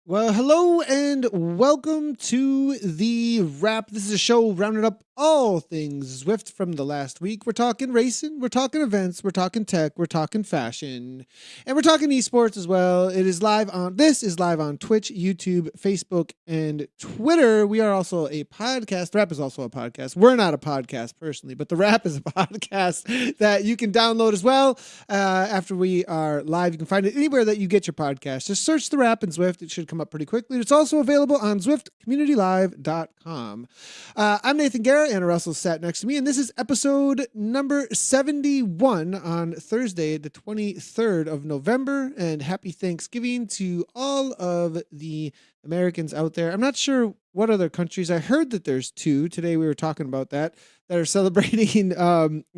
Well, hello and welcome to the wrap. This is a show rounding up all things Zwift from the last week. We're talking racing, we're talking events, we're talking tech, we're talking fashion, and we're talking esports as well. This is live on Twitch, YouTube, Facebook, and Twitter. We are also a podcast. The wrap is also a podcast. We're not a podcast personally, but the wrap is a podcast that you can download as well. After we are live, you can find it anywhere that you get your podcast. Just search the wrap in Zwift. It should come up pretty quickly. It's also available on ZwiftCommunityLive.com. I'm Nathan Guerra. Anna Russell sat next to me, and this is episode number 71 on Thursday, the 23rd of November. And happy Thanksgiving to all of the Americans out there. I'm not sure what other countries. I heard that there's two. Today we were talking about that are celebrating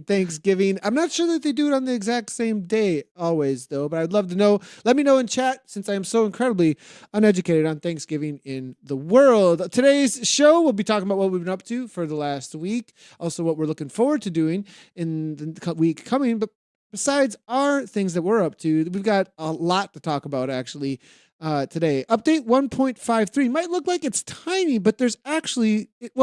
Thanksgiving. I'm not sure that they do it on the exact same day always, though, but I'd love to know. Let me know in chat, since I am so incredibly uneducated on Thanksgiving in the world. Today's show, we'll be talking about what we've been up to for the last week, also what we're looking forward to doing in the week coming. But besides our things that we're up to, we've got a lot to talk about, actually. Today, update 1.53 might look like it's tiny, but there's actually, it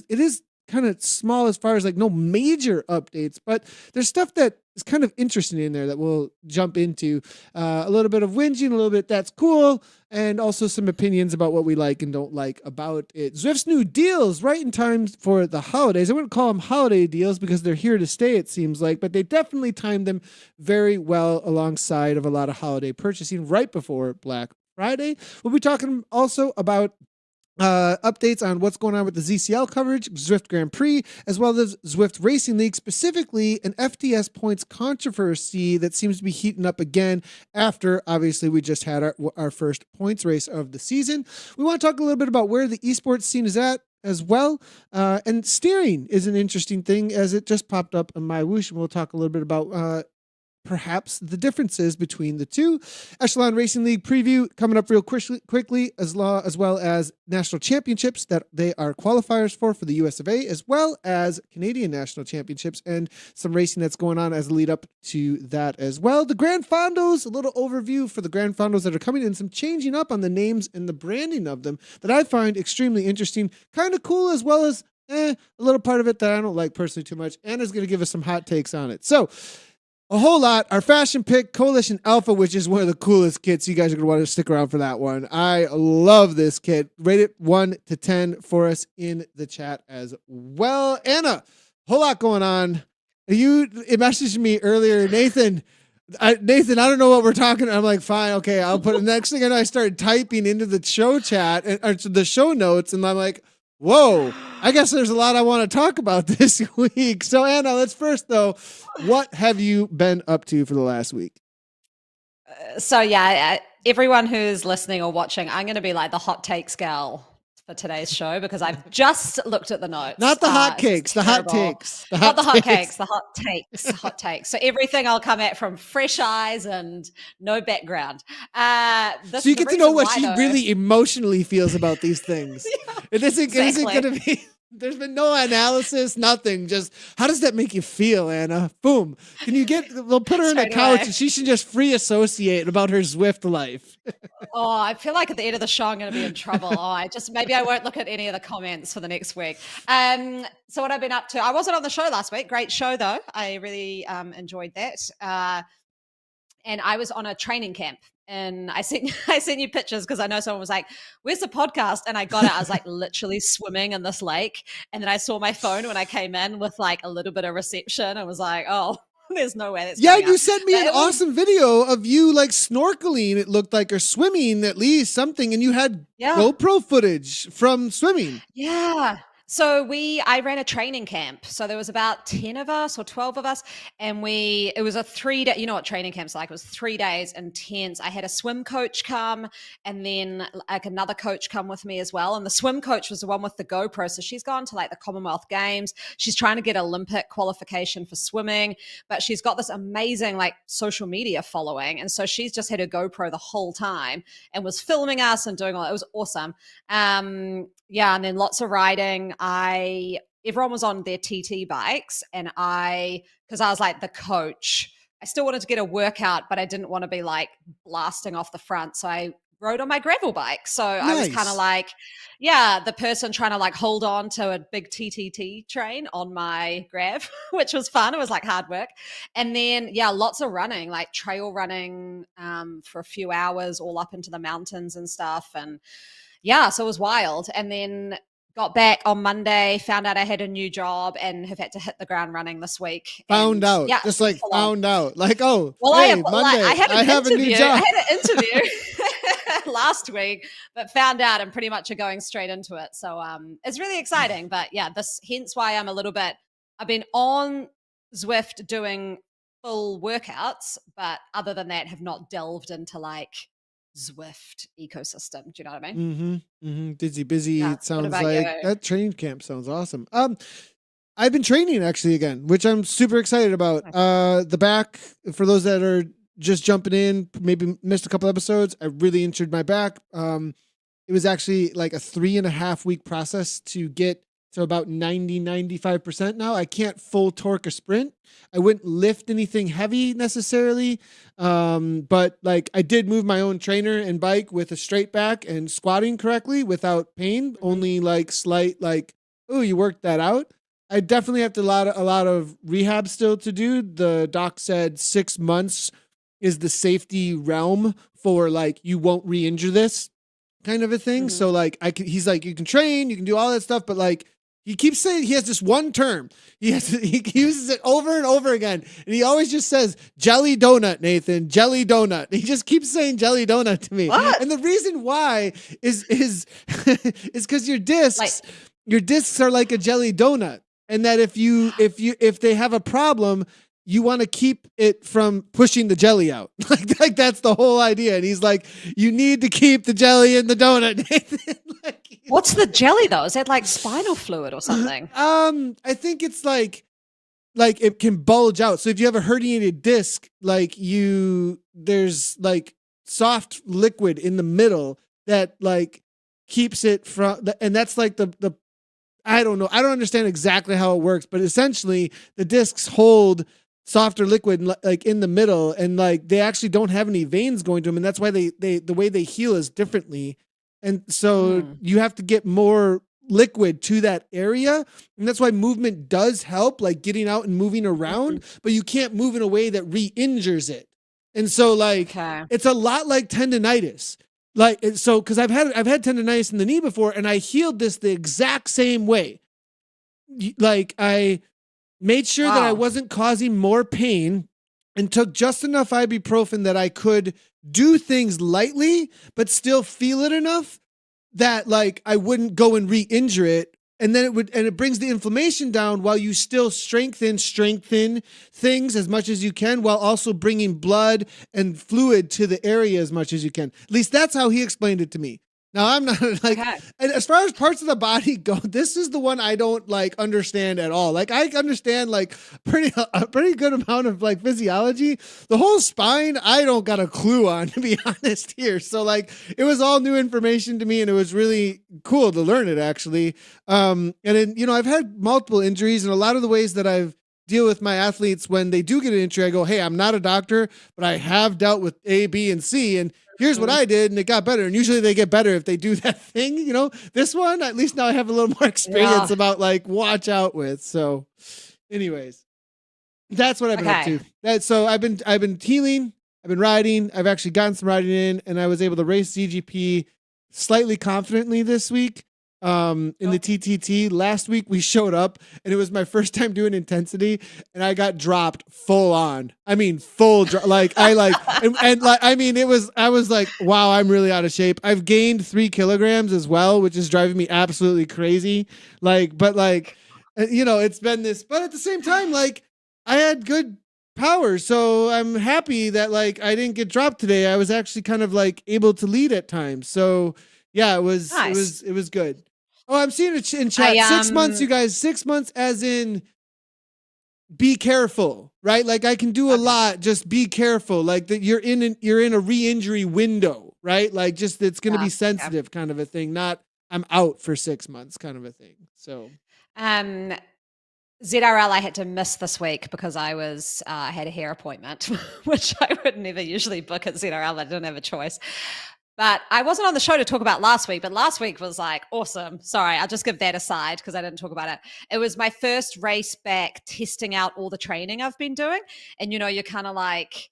is kind of small as far as like no major updates, but there's stuff that is kind of interesting in there that we'll jump into. A little bit of whinging, a little bit that's cool, and also some opinions about what we like and don't like about it. Zwift's new deals right in time for the holidays. I wouldn't call them holiday deals because they're here to stay, it seems like, but they definitely timed them very well alongside of a lot of holiday purchasing right before Black Friday. We'll be talking also about updates on what's going on with the ZCL coverage, Zwift Grand Prix, as well as Zwift Racing League, specifically an FTS points controversy that seems to be heating up again after, obviously, we just had our first points race of the season. We want to talk a little bit about where the esports scene is at as well. And steering is an interesting thing as it just popped up on MyWhoosh, and we'll talk a little bit about perhaps the differences between the two. Echelon Racing League preview coming up real quickly, as well as national championships that they are qualifiers for the US of A, as well as Canadian national championships and some racing that's going on as a lead up to that as well. The Grand Fondos, a little overview for the Grand Fondos that are coming in, some changing up on the names and the branding of them that I find extremely interesting, kind of cool, as well as a little part of it that I don't like personally too much. Anna's going to give us some hot takes on it. So, a whole lot. Our fashion pick, Coalition Alpha, which is one of the coolest kits. You guys are going to want to stick around for that one. I love this kit. Rate it 1 to 10 for us in the chat as well. Anna, whole lot going on. It messaged me earlier, Nathan, I don't know what we're talking. I'm like, fine, okay, I'll put it. Next thing I know, I started typing into the show chat or the show notes, and I'm like, whoa, I guess there's a lot I want to talk about this week. So, Anna, let's first, though, what have you been up to for the last week? Everyone who's listening or watching, I'm going to be like the hot takes gal for today's show because I've just looked at the notes. Not the hot cakes, the hot takes. Not the hot cakes, the hot takes, hot takes. So everything I'll come at from fresh eyes and no background. So you get to know what she really emotionally feels about these things. Yeah, it isn't going to be... There's been no analysis, nothing. Just how does that make you feel, Anna? Boom. We'll put her in a couch and she should just free associate about her Zwift life. Oh, I feel like at the end of the show, I'm going to be in trouble. Maybe I won't look at any of the comments for the next week. So what I've been up to, I wasn't on the show last week. Great show though. I really enjoyed that. And I was on a training camp. And I sent you pictures because I know someone was like, where's the podcast? And I got it. I was like literally swimming in this lake. And then I saw my phone when I came in with like a little bit of reception. I was like, oh, there's no way that's you sent me an awesome video of you like snorkeling, it looked like, or swimming at least something. And you had GoPro footage from swimming. Yeah. So I ran a training camp. So there was about 10 of us or 12 of us. And it was a 3-day, you know what training camp's like? It was 3 days intense. I had a swim coach come and then like another coach come with me as well. And the swim coach was the one with the GoPro. So she's gone to like the Commonwealth Games. She's trying to get Olympic qualification for swimming, but she's got this amazing like social media following. And so she's just had her GoPro the whole time and was filming us and doing all that. It was awesome. And then lots of riding. Everyone was on their TT bikes and because I was like the coach, I still wanted to get a workout, but I didn't want to be like blasting off the front. So I rode on my gravel bike. So I was kind of Nice. like, yeah, the person trying to like hold on to a big TTT train on my grav, which was fun. It was like hard work. And then, yeah, lots of running, like trail running for a few hours all up into the mountains and stuff. And yeah, so it was wild. And then got back on Monday, found out I had a new job and have had to hit the ground running this week. Found And out. yeah, Just it's been like full on. found out. Like, oh, Well, hey, I Monday, had I an have a new interview. I job. had an interview last week, but found out and pretty much are going straight into it. So it's really exciting. But yeah, this hence why I'm a little bit. I've been on Zwift doing full workouts, but other than that, have not delved into like Zwift ecosystem. Do you know what I mean? Busy. Yeah. It What sounds about like you? that training camp sounds awesome. I've been training actually again, which I'm super excited about. The back, for those that are just jumping in, maybe missed a couple episodes, I really injured my back. It was actually like a 3.5 week process to get to about 95% now. I can't full torque a sprint. I wouldn't lift anything heavy necessarily. But like I did move my own trainer and bike with a straight back and squatting correctly without pain, only like slight, like, oh, you worked that out. I definitely have a lot of rehab still to do. The doc said 6 months is the safety realm for like, you won't re-injure this kind of a thing. So like he's like, you can train, you can do all that stuff, but like he keeps saying he has this one term. He uses it over and over again. And he always just says jelly donut, Nathan, jelly donut. He just keeps saying jelly donut to me. What? And the reason why is is because your discs are like a jelly donut. And that if they have a problem, you want to keep it from pushing the jelly out. like that's the whole idea. And he's like, you need to keep the jelly in the donut. like, What's the jelly though? Is that like spinal fluid or something? I think it's like it can bulge out. So if you have a herniated disc, there's like soft liquid in the middle that like keeps it from, and that's like the I don't know. I don't understand exactly how it works, but essentially the discs hold softer liquid like in the middle, and like they actually don't have any veins going to them, and that's why they the way they heal is differently, and so you have to get more liquid to that area, and that's why movement does help, like getting out and moving around, but you can't move in a way that re-injures it, and so like it's a lot like tendonitis. Like, so, because I've had tendonitis in the knee before, and I healed this the exact same way. Like, I made sure that I wasn't causing more pain and took just enough ibuprofen that I could do things lightly, but still feel it enough that like I wouldn't go and re-injure it. And then it brings the inflammation down while you still strengthen things as much as you can, while also bringing blood and fluid to the area as much as you can. At least that's how he explained it to me. Now I'm not like, and as far as parts of the body go, this is the one I don't like understand at all. Like I understand like a pretty good amount of like physiology. The whole spine, I don't got a clue on, to be honest here. So like it was all new information to me, and it was really cool to learn it actually. And then, I've had multiple injuries, and a lot of the ways that I've deal with my athletes when they do get an injury, I go, hey, I'm not a doctor, but I have dealt with A, B, and C, and here's what I did, and it got better. And usually they get better if they do that thing, This one, at least now I have a little more experience about like watch out with. So, anyways, that's what I've been up to. So I've been healing, I've been riding, I've actually gotten some riding in, and I was able to race ZGP slightly confidently this week. In the TTT last week, we showed up, and it was my first time doing intensity, and I got dropped full on. I mean, full like I like, and like, I mean, I was like, wow, I'm really out of shape. I've gained 3 kilograms as well, which is driving me absolutely crazy. Like, but like, it's been this, but at the same time, like I had good power. So I'm happy that like, I didn't get dropped today. I was actually kind of like able to lead at times. So yeah, it was good. Oh, I'm seeing it in chat. 6 months, you guys. 6 months, as in, be careful, right? Like I can do a lot. Just be careful. Like that, you're in a re-injury window, right? Like just it's going to be sensitive, kind of a thing. Not I'm out for 6 months, kind of a thing. So, ZRL I had to miss this week because I had a hair appointment, which I would never usually book at ZRL. I didn't have a choice. But I wasn't on the show to talk about last week, but last week was like awesome. Sorry, I'll just give that aside because I didn't talk about it. It was my first race back testing out all the training I've been doing. And, you're kind of like,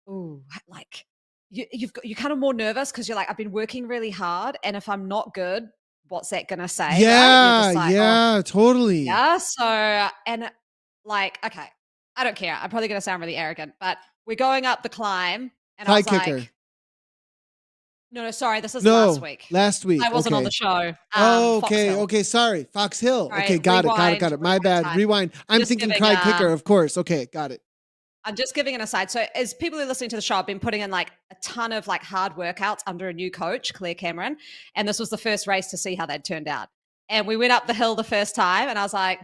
ooh, like you're kind of more nervous because you're like, I've been working really hard. And if I'm not good, what's that going to say? Right? You're just like, yeah, totally. Yeah. So, and like, okay, I don't care. I'm probably going to sound really arrogant, but we're going up the climb. And I was kicker. like, no, sorry. This is last week. Last week. I wasn't on the show. Okay. Sorry. Fox Hill. Sorry, okay. Got it. My bad. Time. Rewind. I'm just thinking giving, Kai kicker, of course. Okay. Got it. I'm just giving an aside. So as people who are listening to the show, I've been putting in like a ton of like hard workouts under a new coach, Claire Cameron. And this was the first race to see how that turned out. And we went up the hill the first time and I was like,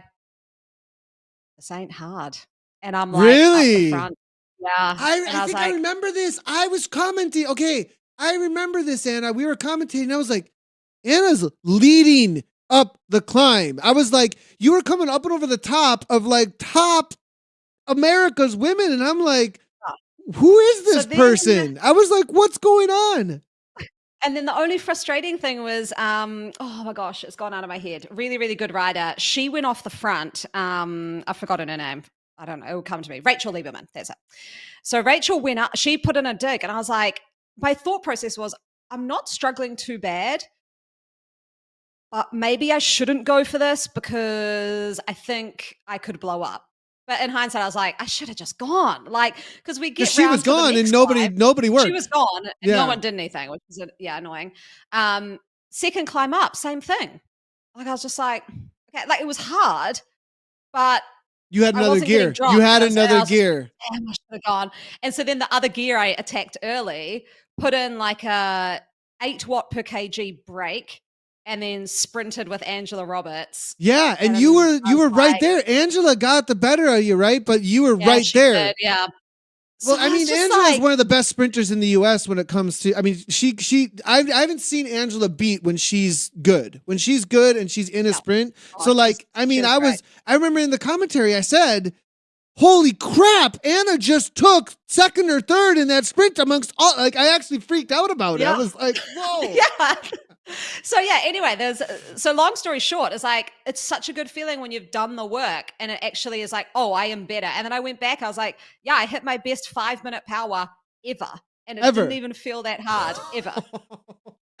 this ain't hard. And I'm like, really? Up the front. Yeah. I think I remember this. I was commenting. Okay. I remember this, Anna. We were commentating. I was like, Anna's leading up the climb. I was like, you were coming up and over the top of like top America's women. And I'm like, who is this person? I was like, what's going on? And then the only frustrating thing was, oh my gosh, it's gone out of my head. Really, really good rider. She went off the front. I've forgotten her name. I don't know. It will come to me. Rachel Lieberman. That's it. So Rachel went up. She put in a dig. And I was like, my thought process was, I'm not struggling too bad, but maybe I shouldn't go for this because I think I could blow up. But in hindsight, I was like, I should have just gone. Like, because we get she was gone and nobody worked. She was gone and no one did anything, which is annoying. Second climb up, same thing. Like I was just like, okay, like it was hard, but you had another gear. You had another gear. Damn, I should have gone. And so then the other gear I attacked early, put in like a 8 watt per kg brake, and then sprinted with Angela Roberts. Yeah, and you were right there. Angela got the better of you, right? But you were right there. Did, yeah. Well, I mean, Angela is one of the best sprinters in the U.S. when it comes to. I mean, I haven't seen Angela beat when she's good. When she's good and she's in a sprint. So, like, I mean, I remember in the commentary I said, "Holy crap! Anna just took second or third in that sprint amongst all." Like, I actually freaked out about it. I was like, "Whoa!" Yeah. So yeah, anyway, so long story short, it's like, it's such a good feeling when you've done the work and it actually is like, oh, I am better. And then I went back, I was like, yeah, I hit my best 5-minute power ever. And it didn't even feel that hard, ever.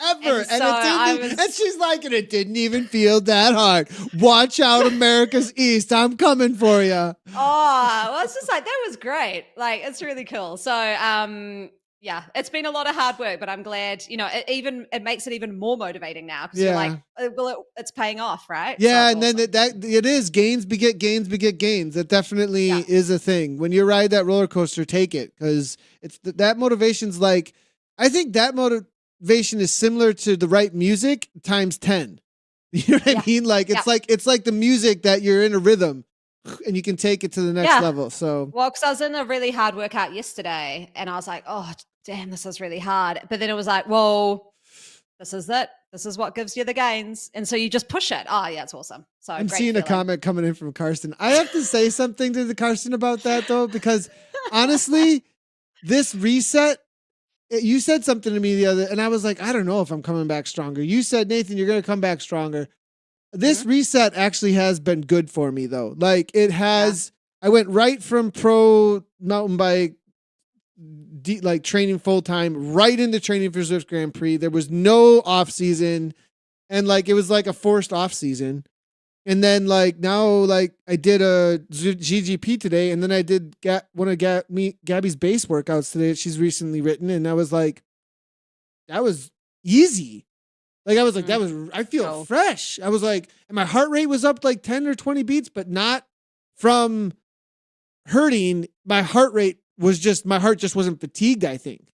Ever. And she's like, and it didn't even feel that hard. Watch out, America's East. I'm coming for you. Oh, well, it's just like, that was great. Like, it's really cool. So, yeah, it's been a lot of hard work, but I'm glad, it makes it even more motivating now because you're like, well, it's paying off, right? Yeah, so and awesome. Then it is gains beget gains beget gains. That definitely is a thing. When you ride that roller coaster, take it because it's that motivation's like, I think that motivation is similar to the right music times 10. You know what I mean? Like it's like the music that you're in a rhythm. And you can take it to the next level. So, well, because I was in a really hard workout yesterday and I was like, oh, damn, this is really hard. But then it was like, whoa, this is it. This is what gives you the gains. And so you just push it. Oh, yeah, it's awesome. So I'm seeing a comment coming in from Karsten. I have to say something to the Karsten about that, though, because honestly, this reset, you said something to me the other, and I was like, I don't know if I'm coming back stronger. You said, Nathan, you're going to come back stronger. This reset actually has been good for me, though. Like, it has, I went right from pro mountain bike, like training full time, right into training for Zwift Grand Prix. There was no off season, and like it was like a forced off season. And then like now, like I did a GGP today, and then I did one of Gabby's base workouts today that she's recently written, and I was like, that was easy. Like I was like, I feel fresh. I was like, and my heart rate was up like 10 or 20 beats, but not from hurting. My heart just wasn't fatigued, I think.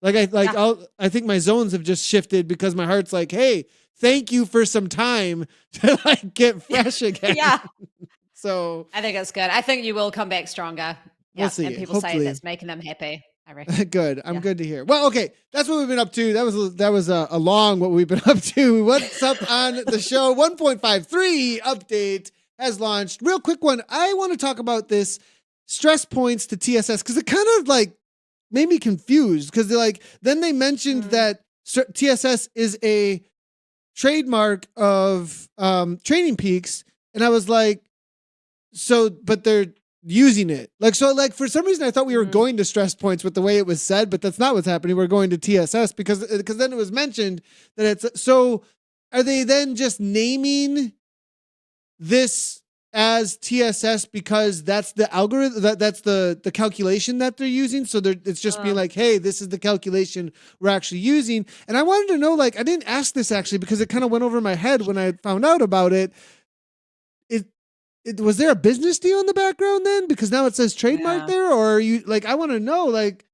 I think my zones have just shifted because my heart's like, hey, thank you for some time to like get fresh again. Yeah. So I think it's good. I think you will come back stronger. Yeah. We'll see. And people say that's making them happy. I reckon. Good. I'm good to hear. Well, okay. That's what we've been up to. That was a long what we've been up to. What's up on the show? 1.53 update has launched. Real quick one. I want to talk about this stress points to TSS because it kind of like made me confused because then they mentioned that TSS is a trademark of Training Peaks, and I was like, so, but they're using it like so. Like for some reason, I thought we were going to stress points with the way it was said, but that's not what's happening. We're going to TSS because then it was mentioned that it's so. Are they then just naming this as TSS because that's the algorithm that's the calculation that they're using? So it's just being like, hey, this is the calculation we're actually using. And I wanted to know, like, I didn't ask this actually because it kind of went over my head when I found out about it. Was there a business deal in the background then? Because now it says trademark there, or are you like, I want to know, like,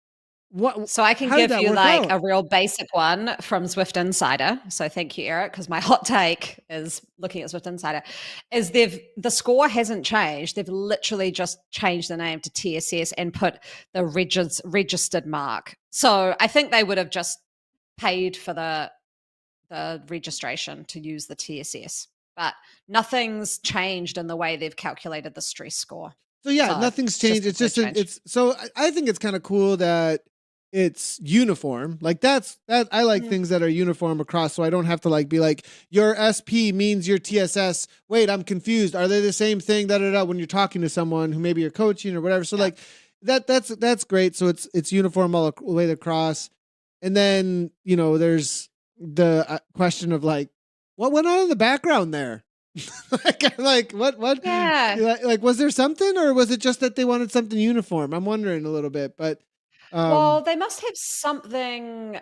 what? So I can give you like a real basic one from Zwift Insider. So thank you, Eric, because my hot take is looking at Zwift Insider is the score hasn't changed. They've literally just changed the name to TSS and put the registered mark. So I think they would have just paid for the registration to use the TSS. But nothing's changed in the way they've calculated the stress score. So yeah, nothing's changed. It's just I think it's kind of cool that it's uniform. Like that I like things that are uniform across, so I don't have to like be like your SP means your TSS. Wait, I'm confused. Are they the same thing? When you're talking to someone who maybe you're coaching or whatever. So like that's great. So it's uniform all the way across. And then there's the question of like, what went on in the background there? like what? Yeah. Like, was there something, or was it just that they wanted something uniform? I'm wondering a little bit, but well, they must have something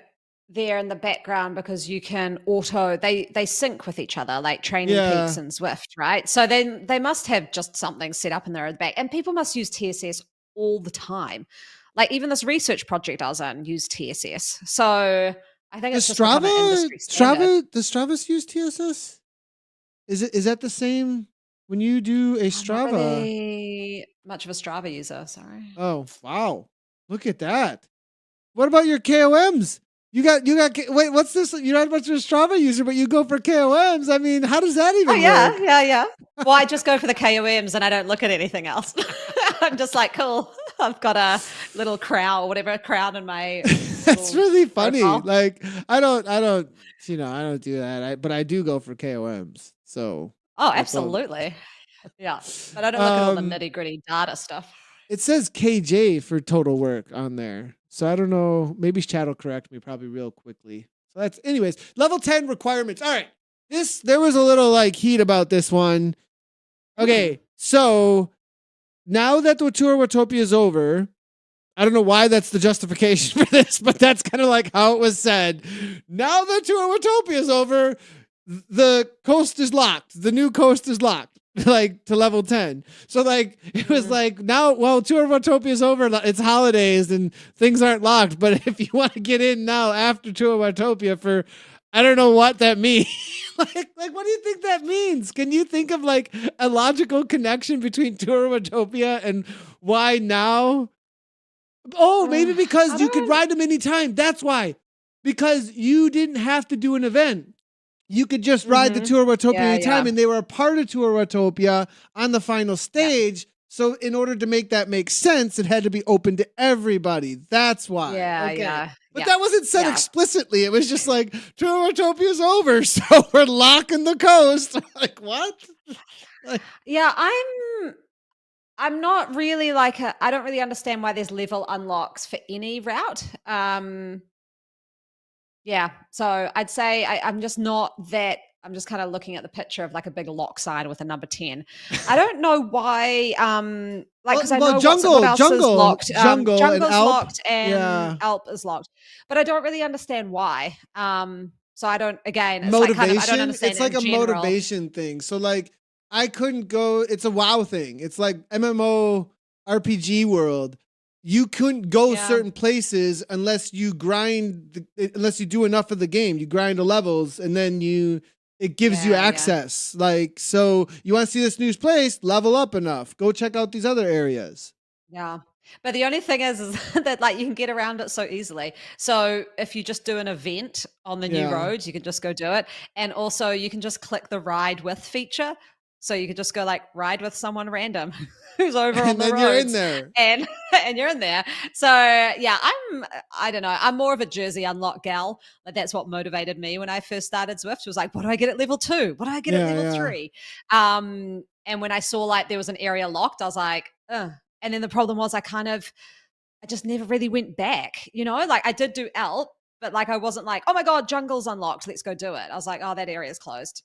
there in the background because you can they sync with each other, like Training Peaks and Zwift, right? So then they must have just something set up in there at the back, and people must use TSS all the time. Like even this research project I was on used TSS. So I think it's just become an industry standard. Does Strava use TSS? Is that the same when you do a Strava? I'm not really much of a Strava user, sorry. Oh, wow. Look at that. What about your KOMs? You got wait, what's this? You're not much of a Strava user, but you go for KOMs. I mean, how does that even work? Yeah. Well, I just go for the KOMs and I don't look at anything else. I'm just like, cool. I've got a little crown in my That's really funny. profile. Like I don't do that. But I do go for KOMs. So absolutely. Yeah. But I don't look at all the nitty-gritty data stuff. It says KJ for total work on there. So I don't know. Maybe Chad will correct me probably real quickly. So that's anyways. Level 10 requirements. All right. There was a little like heat about this one. Okay. So now that the Tour Watopia is over, I don't know why that's the justification for this, but that's kind of like how it was said. Now that Tour Watopia is over, the coast is locked. The new coast is locked. Like to level 10. So like it was like now, well, Tour Watopia is over. It's holidays and things aren't locked. But if you want to get in now after Tour Watopia for, I don't know what that means. like what do you think that means? Can you think of like a logical connection between Tour Watopia and why now? Oh, maybe because you could ride them anytime. That's why. Because you didn't have to do an event. You could just ride the Tour Watopia anytime, and they were a part of Tour Watopia on the final stage. So in order to make that make sense, it had to be open to everybody. That's why. But that wasn't said explicitly. It was just like, Tour Watopia's over, so we're locking the coast. Like, what? I'm not really I don't really understand why there's level unlocks for any route. So I'd say I'm just not that. I'm just kind of looking at the picture of like a big lock sign with a number 10. I don't know why. Because I know what else is locked. Jungle's and locked and Alp is locked, but I don't really understand why. So I don't. Again, it's motivation. I don't understand. It's like a motivation thing. So like I couldn't go. It's a WoW thing. It's like MMO RPG world. You couldn't go certain places unless you unless you do enough of the game. You grind the levels and then it gives you access. Like, so you want to see this new place, level up enough. Go check out these other areas. Yeah. But the only thing is that like you can get around it so easily. So if you just do an event on the new roads, you can just go do it. And also you can just click the ride with feature. So you could just go like ride with someone random who's over on And the then roads. you're in there. And you're in there. So yeah, I don't know. I'm more of a Jersey Unlock gal. Like that's what motivated me when I first started Zwift. Was like, what do I get at level 2? What do I get at level 3? And when I saw like there was an area locked, I was like, ugh. And then the problem was I just never really went back, like I did do Alt, but like I wasn't like, oh my God, jungle's unlocked, let's go do it. I was like, oh, that area is closed.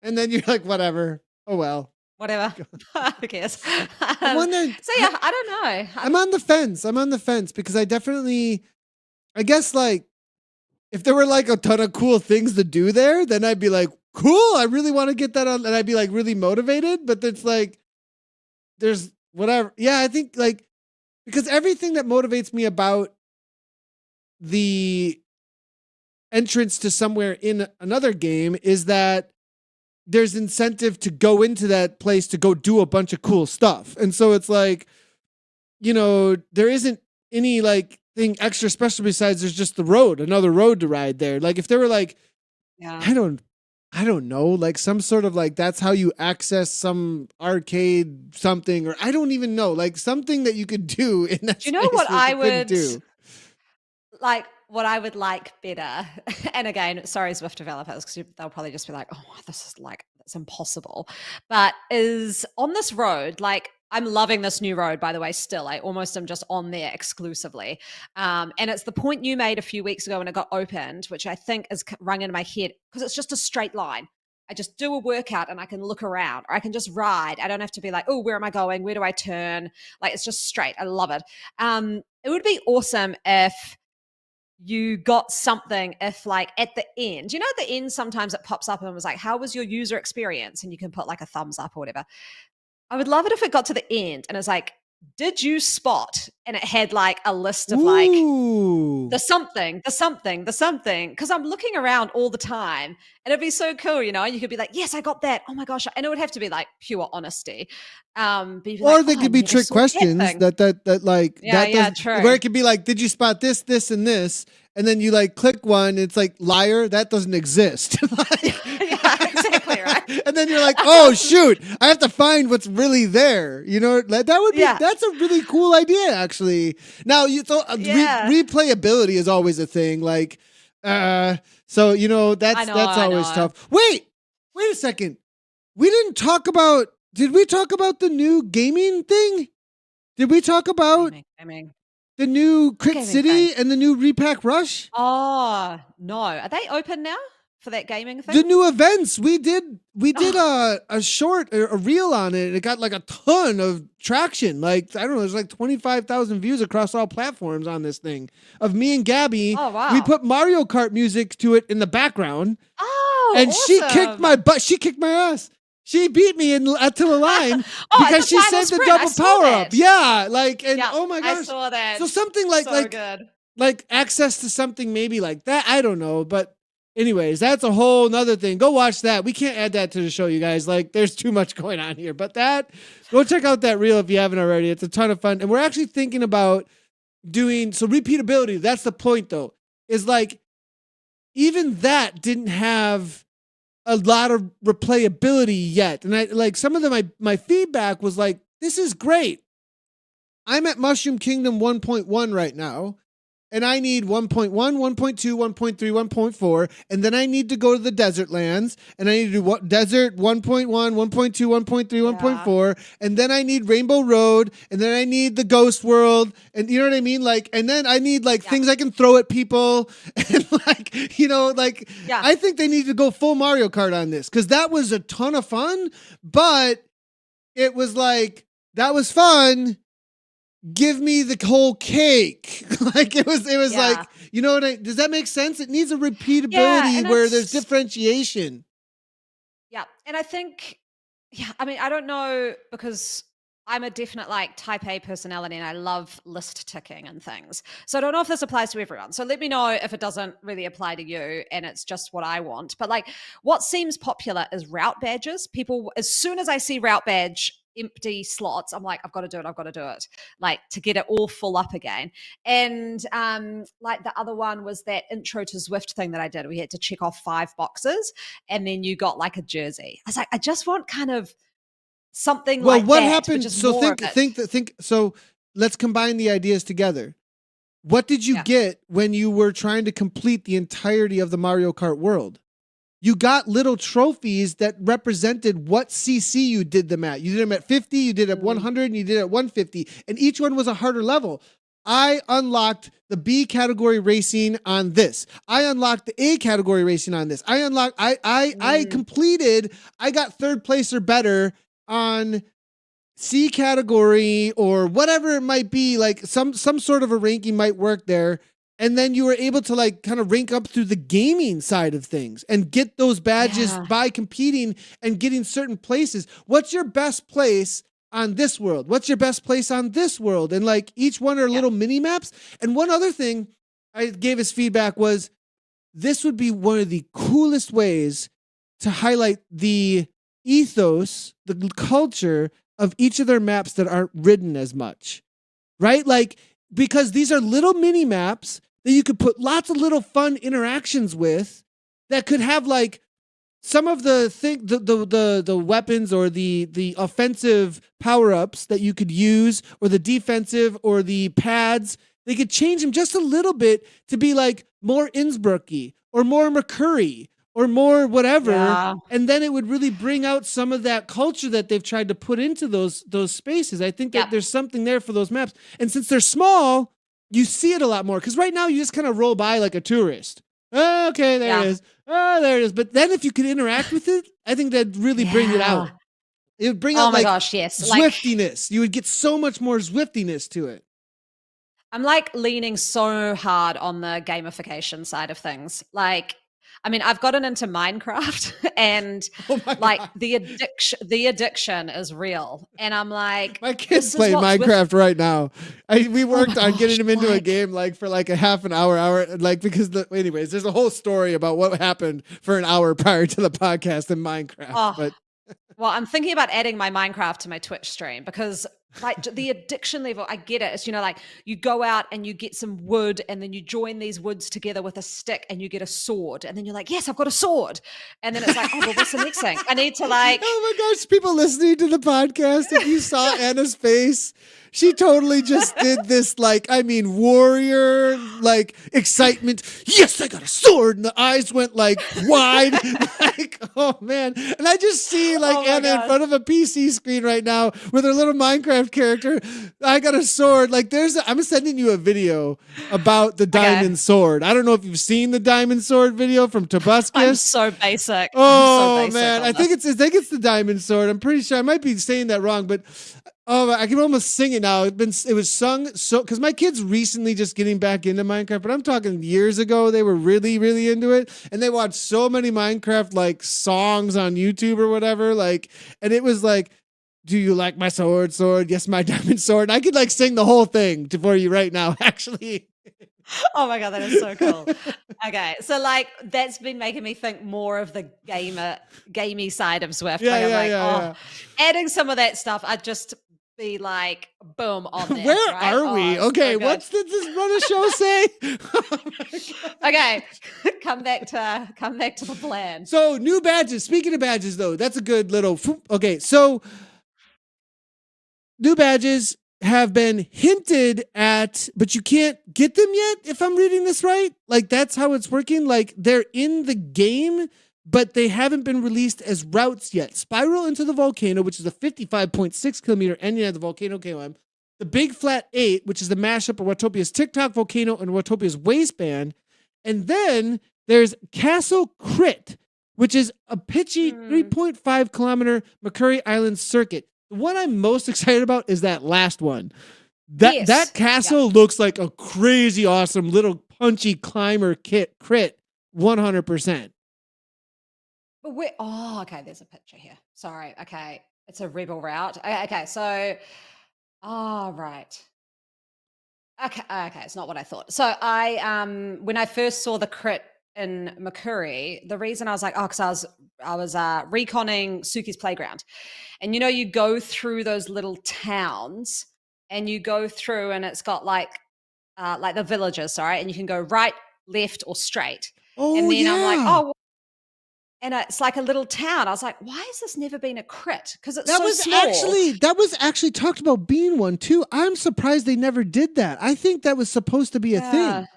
And then you're like, whatever. Oh, well. Whatever. Who cares? I'm wondering, so yeah, I don't know. I'm on the fence because I guess like if there were like a ton of cool things to do there, then I'd be like, cool, I really want to get that on. And I'd be like really motivated, but it's like, there's whatever. Yeah, I think like, because everything that motivates me about the entrance to somewhere in another game is that there's incentive to go into that place to go do a bunch of cool stuff. And so it's like, there isn't any like thing extra special besides there's just another road to ride there. Like if there were like, I don't know, like some sort of like, that's how you access some arcade something, or I don't even know, like something that you could do in that. You know what I would do? Like what I would like better, and again, sorry, Zwift developers, because they'll probably just be like, oh, this is like, that's impossible. But is on this road, like I'm loving this new road, by the way, still. I almost am just on there exclusively. And it's the point you made a few weeks ago when it got opened, which I think is rung into my head because it's just a straight line. I just do a workout and I can look around, or I can just ride. I don't have to be like, oh, where am I going? Where do I turn? Like, it's just straight. I love it. It would be awesome if you got something, if like at the end, at the end, sometimes it pops up and was like, how was your user experience? And you can put like a thumbs up or whatever. I would love it if it got to the end and it's like, did you spot? And it had like a list of like the something. Because I'm looking around all the time and it'd be so cool, you could be like, yes, I got that. Oh my gosh. And it would have to be like pure honesty. Or they could be trick questions true. Where it could be like, did you spot this, this, and this? And then you like click one, and it's like, liar, that doesn't exist. Yeah, exactly right. And then you're like, oh shoot, I have to find what's really there. That would be that's a really cool idea, actually. Now replayability is always a thing. Like, that's always tough. Wait a second. Did we talk about the new gaming thing? Did we talk about the new Crit City and the new Repack Rush? Oh, no. Are they open now for that gaming thing? The new events. We did a short, a reel on it. It got like a ton of traction. Like, I don't know, there's like 25,000 views across all platforms on this thing. Of me and Gabby. Oh, wow. We put Mario Kart music to it in the background. Oh, and awesome. She kicked my butt. She kicked my ass. She beat me to the line because she saved the double power up. Yeah, oh my gosh. I saw that. So something good. Like access to something maybe like that. I don't know, but anyways, that's a whole nother thing. Go watch that. We can't add that to the show, you guys. Like, there's too much going on here. But go check out that reel if you haven't already. It's a ton of fun, and we're actually thinking about doing repeatability. That's the point, though. Is like even that didn't have a lot of replayability yet. And I like some of my feedback was like, this is great. I'm at Mushroom Kingdom 1.1 right now. And I need 1.1, 1.2, 1.3, 1.4. And then I need to go to the desert lands. And I need to do desert 1.1, 1.2, 1.3, 1.4. And then I need Rainbow Road. And then I need the Ghost World. And you know what I mean? Like, and then I need things I can throw at people. And I think they need to go full Mario Kart on this. Because that was a ton of fun. But it was like, that was fun. Give me the whole cake. Like it was like, does that make sense? It needs a repeatability where there's differentiation. Yeah. And I think, I don't know, because I'm a definite type A personality and I love list ticking and things. So I don't know if this applies to everyone. So let me know if it doesn't really apply to you and it's just what I want. But what seems popular is route badges. People, as soon as I see route badge empty slots. I'm like, I've got to do it, like to get it all full up again. And like the other one was that intro to Zwift thing that I did. We had to check off 5 boxes and then you got like a jersey. I was like, I just want kind of something like what that, happened? but just So more think. So let's combine the ideas together. What did you get when you were trying to complete the entirety of the Mario Kart world? You got little trophies that represented what CC you did them at. You did them at 50, you did it at 100, and you did it at 150. And each one was a harder level. I unlocked the B category racing on this. I unlocked the A category racing on this. I completed, I got 3rd place or better on C category or whatever it might be, like some sort of a ranking might work there. And then you were able to like kind of rank up through the gaming side of things and get those badges by competing and getting certain places. What's your best place on this world? What's your best place on this world? And like each one are little mini maps. And one other thing I gave as feedback was this would be one of the coolest ways to highlight the ethos, the culture of each of their maps that aren't ridden as much, right? Like, because these are little mini maps that you could put lots of little fun interactions with that could have like some of the weapons or the offensive power-ups that you could use, or the defensive or the pads. They could change them just a little bit to be like more Innsbrucky or more McCurry or more whatever. Yeah. And then it would really bring out some of that culture that they've tried to put into those spaces. I think that there's something there for those maps. And since they're small, you see it a lot more. Because right now you just kind of roll by like a tourist. Oh, okay, there it is. Oh, there it is. But then if you could interact with it, I think that'd really bring it out. It would bring out Zwiftiness. You would get so much more Zwiftiness to it. I'm like leaning so hard on the gamification side of things. Like, I mean, I've gotten into Minecraft and like the addiction is real. And I'm like, my kids play Minecraft right now. We worked on getting them into a game like for like a half an hour, like because anyways, there's a whole story about what happened for an hour prior to the podcast in Minecraft. But well, I'm thinking about adding my Minecraft to my Twitch stream because like the addiction level, I get it. It's, like you go out and you get some wood and then you join these woods together with a stick and you get a sword. And then you're like, yes, I've got a sword. And then it's like, oh, well, what's the next thing? I need to like. Oh my gosh, people listening to the podcast, if you saw Anna's face, she totally just did this, like, I mean, warrior, like, excitement. Yes, I got a sword. And the eyes went, like, wide. Like, oh, man. And I just see, like, Anna in front of a PC screen right now with her little Minecraft character. I got a sword. Like, I'm sending you a video about the diamond sword. I don't know if you've seen the diamond sword video from Tobuscus. I'm so basic. Oh, man. I think it's the diamond sword. I'm pretty sure. I might be saying that wrong, but... Oh, I can almost sing it now. It was sung so because my kids recently just getting back into Minecraft, but I'm talking years ago. They were really, really into it, and they watched so many Minecraft like songs on YouTube or whatever. Like, and it was like, "Do you like my sword? Sword? Yes, my diamond sword." And I could like sing the whole thing for you right now, actually. Oh my God, that is so cool. Okay. So like that's been making me think more of the gamey side of Zwift. Adding some of that stuff, I'd just be like, boom, on there. Where are we? Okay, so what's did this run a show say? Okay, come back to the plan. So new badges. Speaking of badges, though, that's a good little. Okay, so new badges have been hinted at, but you can't get them yet, if I'm reading this right. Like, that's how it's working. Like, they're in the game, but they haven't been released as routes yet. Spiral into the Volcano, which is a 55.6 kilometer ending at the Volcano KOM. The Big Flat 8, which is the mashup of Watopia's TikTok Volcano and Watopia's Waistband. And then there's Castle Crit, which is a pitchy 3.5 kilometer McCurry Island circuit. The one I'm most excited about is that last one. That castle looks like a crazy awesome little punchy climber crit 100%. But okay, there's a picture here. Sorry. Okay. It's a rebel route. Okay, so right. Okay, it's not what I thought. So I when I first saw the crit in Makuri, the reason I was like, oh, because I was reconning Suki's playground, and you go through those little towns, and you go through, and it's got like the villages, sorry, and you can go right, left, or straight. Oh, And then I'm like, yeah. oh, and it's like a little town. I was like, why has this never been a crit? Because it's so small. That was actually talked about being one too. I'm surprised they never did that. I think that was supposed to be a thing.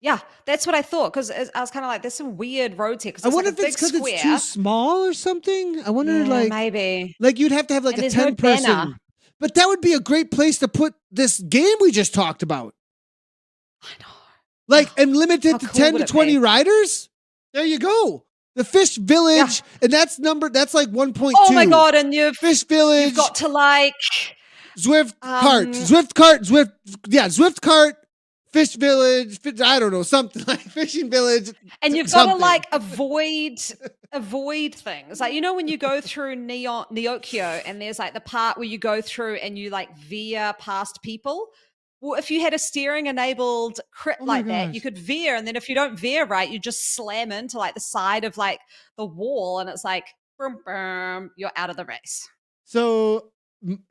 Yeah, that's what I thought, because I was kind of like, there's some weird roads here. I wonder if it's because it's too small or something. I wonder, maybe. Like you'd have to have like a 10-person. But that would be a great place to put this game we just talked about. I know. Like, and limited to 10 to 20 riders. There you go. The Fish Village, and that's like 1.2. Oh my God, and Fish Village. You've got to like Zwift Kart, Fish Village, I don't know, something like Fishing Village. And you've got to like avoid things. Like, when you go through Neokyo, and there's like the part where you go through and you like veer past people. Well, if you had a steering enabled crit like that, you could veer. And then if you don't veer right, you just slam into like the side of like the wall, and it's like, boom, boom, you're out of the race. So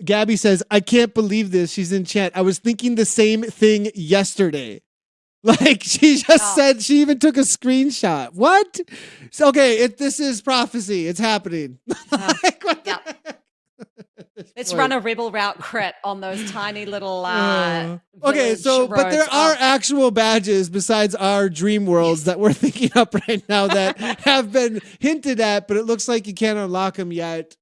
Gabby says, I can't believe this. She's in chat. I was thinking the same thing yesterday. Like she just said, she even took a screenshot. What? So, okay, this is prophecy. It's happening. Let's run a rebel route crit on those tiny little okay, so roads. But there are actual badges besides our dream worlds that we're thinking up right now that have been hinted at, but it looks like you can't unlock them yet,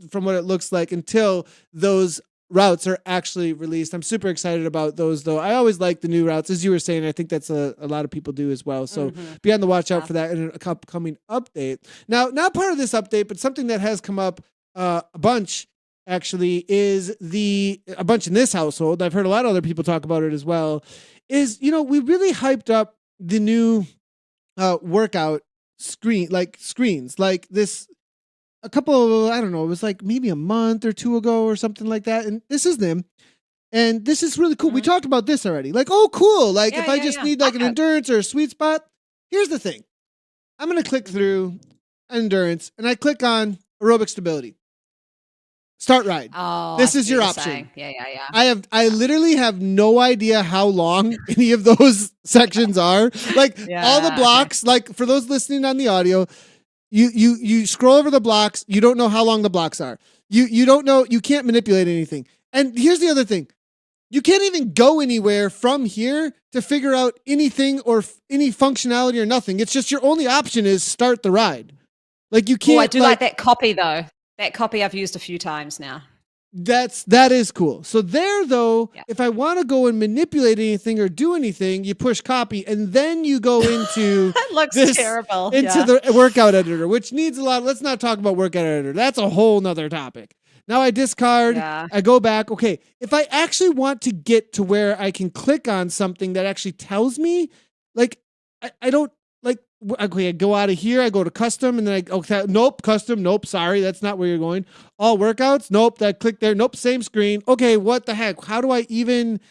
from what it looks like, until those routes are actually released. I'm super excited about those, though. I always like the new routes, as you were saying. I think that's a lot of people do as well. So be on the watch out for that in an upcoming update. Now, not part of this update, but something that has come up a bunch actually is a bunch in this household. I've heard a lot of other people talk about it as well. Is, we really hyped up the new workout screens like this a couple of, I don't know, it was like maybe a month or two ago or something like that. And this is them. And this is really cool. We talked about this already. Like, oh, cool. Like if I just need like an endurance or a sweet spot, here's the thing. I'm going to click through endurance and I click on aerobic stability. Start ride. Oh, this is your option. Saying. Yeah. I literally have no idea how long any of those sections are. Like all the blocks, like for those listening on the audio, you scroll over the blocks, you don't know how long the blocks are. You don't know, you can't manipulate anything. And here's the other thing. You can't even go anywhere from here to figure out anything or any functionality or nothing. It's just your only option is start the ride. Like you can't. I do like that copy though. That copy I've used a few times now. That is cool. So there though, if I want to go and manipulate anything or do anything, you push copy and then you go into that looks terrible. Into the workout editor, which needs a lot. Let's not talk about workout editor. That's a whole nother topic. Now I discard, I go back. Okay, if I actually want to get to where I can click on something that actually tells me, like, I don't, like, okay, I go out of here, I go to custom, and then nope, custom, nope, sorry, that's not where you're going. All workouts, nope, that click there, nope, same screen. Okay, what the heck? How do I even,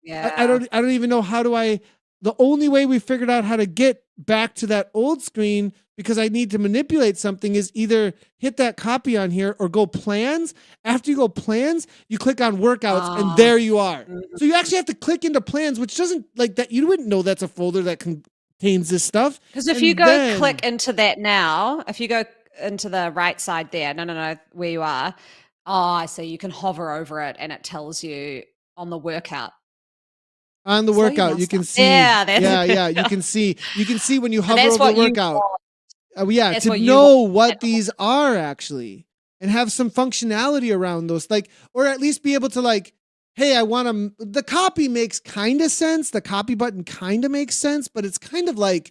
I don't even know how do I, the only way we figured out how to get back to that old screen, because I need to manipulate something, is either hit that copy on here or go plans. After you go plans, you click on workouts and there you are. So you actually have to click into plans, which doesn't like that. You wouldn't know that's a folder that contains this stuff. Because if you go click into that now, if you go into the right side there, no, where you are. Oh, I see. You can hover over it and it tells you on the workout. On the workout, you can see. You can see when you hover over the workout. To know what these are actually and have some functionality around those, like, or at least be able to like, hey, I want to, the copy makes kind of sense. The copy button kind of makes sense, but it's kind of like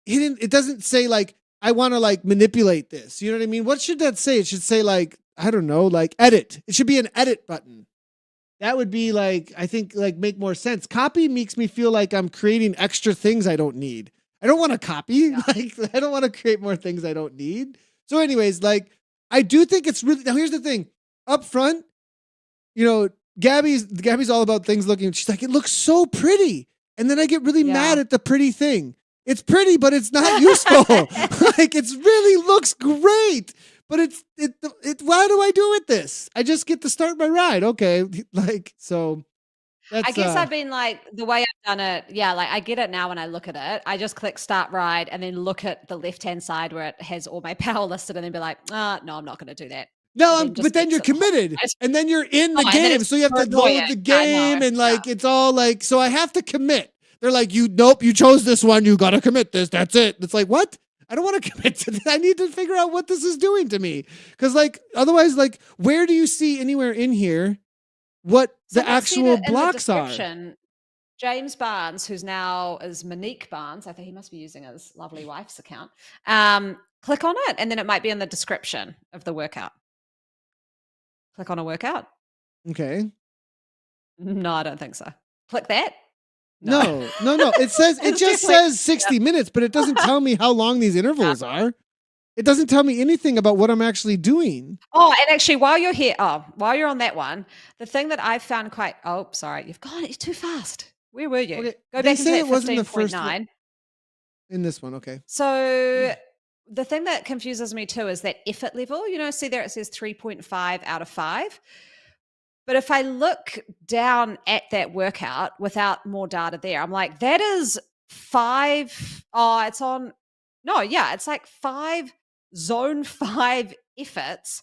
hidden. It doesn't say like, I want to like manipulate this. You know what I mean? What should that say? It should say like, I don't know, like edit. It should be an edit button. That would be like, I think like make more sense. Copy makes me feel like I'm creating extra things I don't need. I don't want to copy. Like, I don't want to create more things I don't need. So anyways, like, I do think it's really, now here's the thing. Up front, you know, Gabby's all about things looking, she's like, it looks so pretty. And then I get really mad at the pretty thing. it's pretty, but it's not useful. Like it's really looks great, but it. Why do I do it this? I just get to start my ride. Okay, like so. I That's guess I've been like the way I've done it. Yeah, like I get it now when I look at it. I just click start ride and then look at the left-hand side where it has all my power listed and then be like, no, I'm not going to do that. no, but then you're committed, and then you're in the game, so you have to load the game, and like it's all like. So I have to commit. They're like, nope, you chose this one. You got to commit this. That's it. It's like what? I don't want to commit to that. I need to figure out what this is doing to me, because like otherwise, like where do you see anywhere in here what the actual blocks are? James Barnes, who's now is Monique Barnes, I think he must be using his lovely wife's account. Click on it, and then it might be in the description of the workout. Click on a workout. Okay. No, I don't think so. Click that. No. It says it just says 60 minutes, but it doesn't tell me how long these intervals are. It doesn't tell me anything about what I'm actually doing. Oh, and actually, while you're here, while you're on that one, the thing that I found sorry, you've gone, it's too fast. Where were you? Okay. Go back into that 15.9. In this one, okay. So the thing that confuses me too is that effort level. See there it says 3.5 out of 5. But if I look down at that workout without more data there, I'm like, that is 5. Oh, it's on. No, yeah, it's like 5 zone 5 efforts.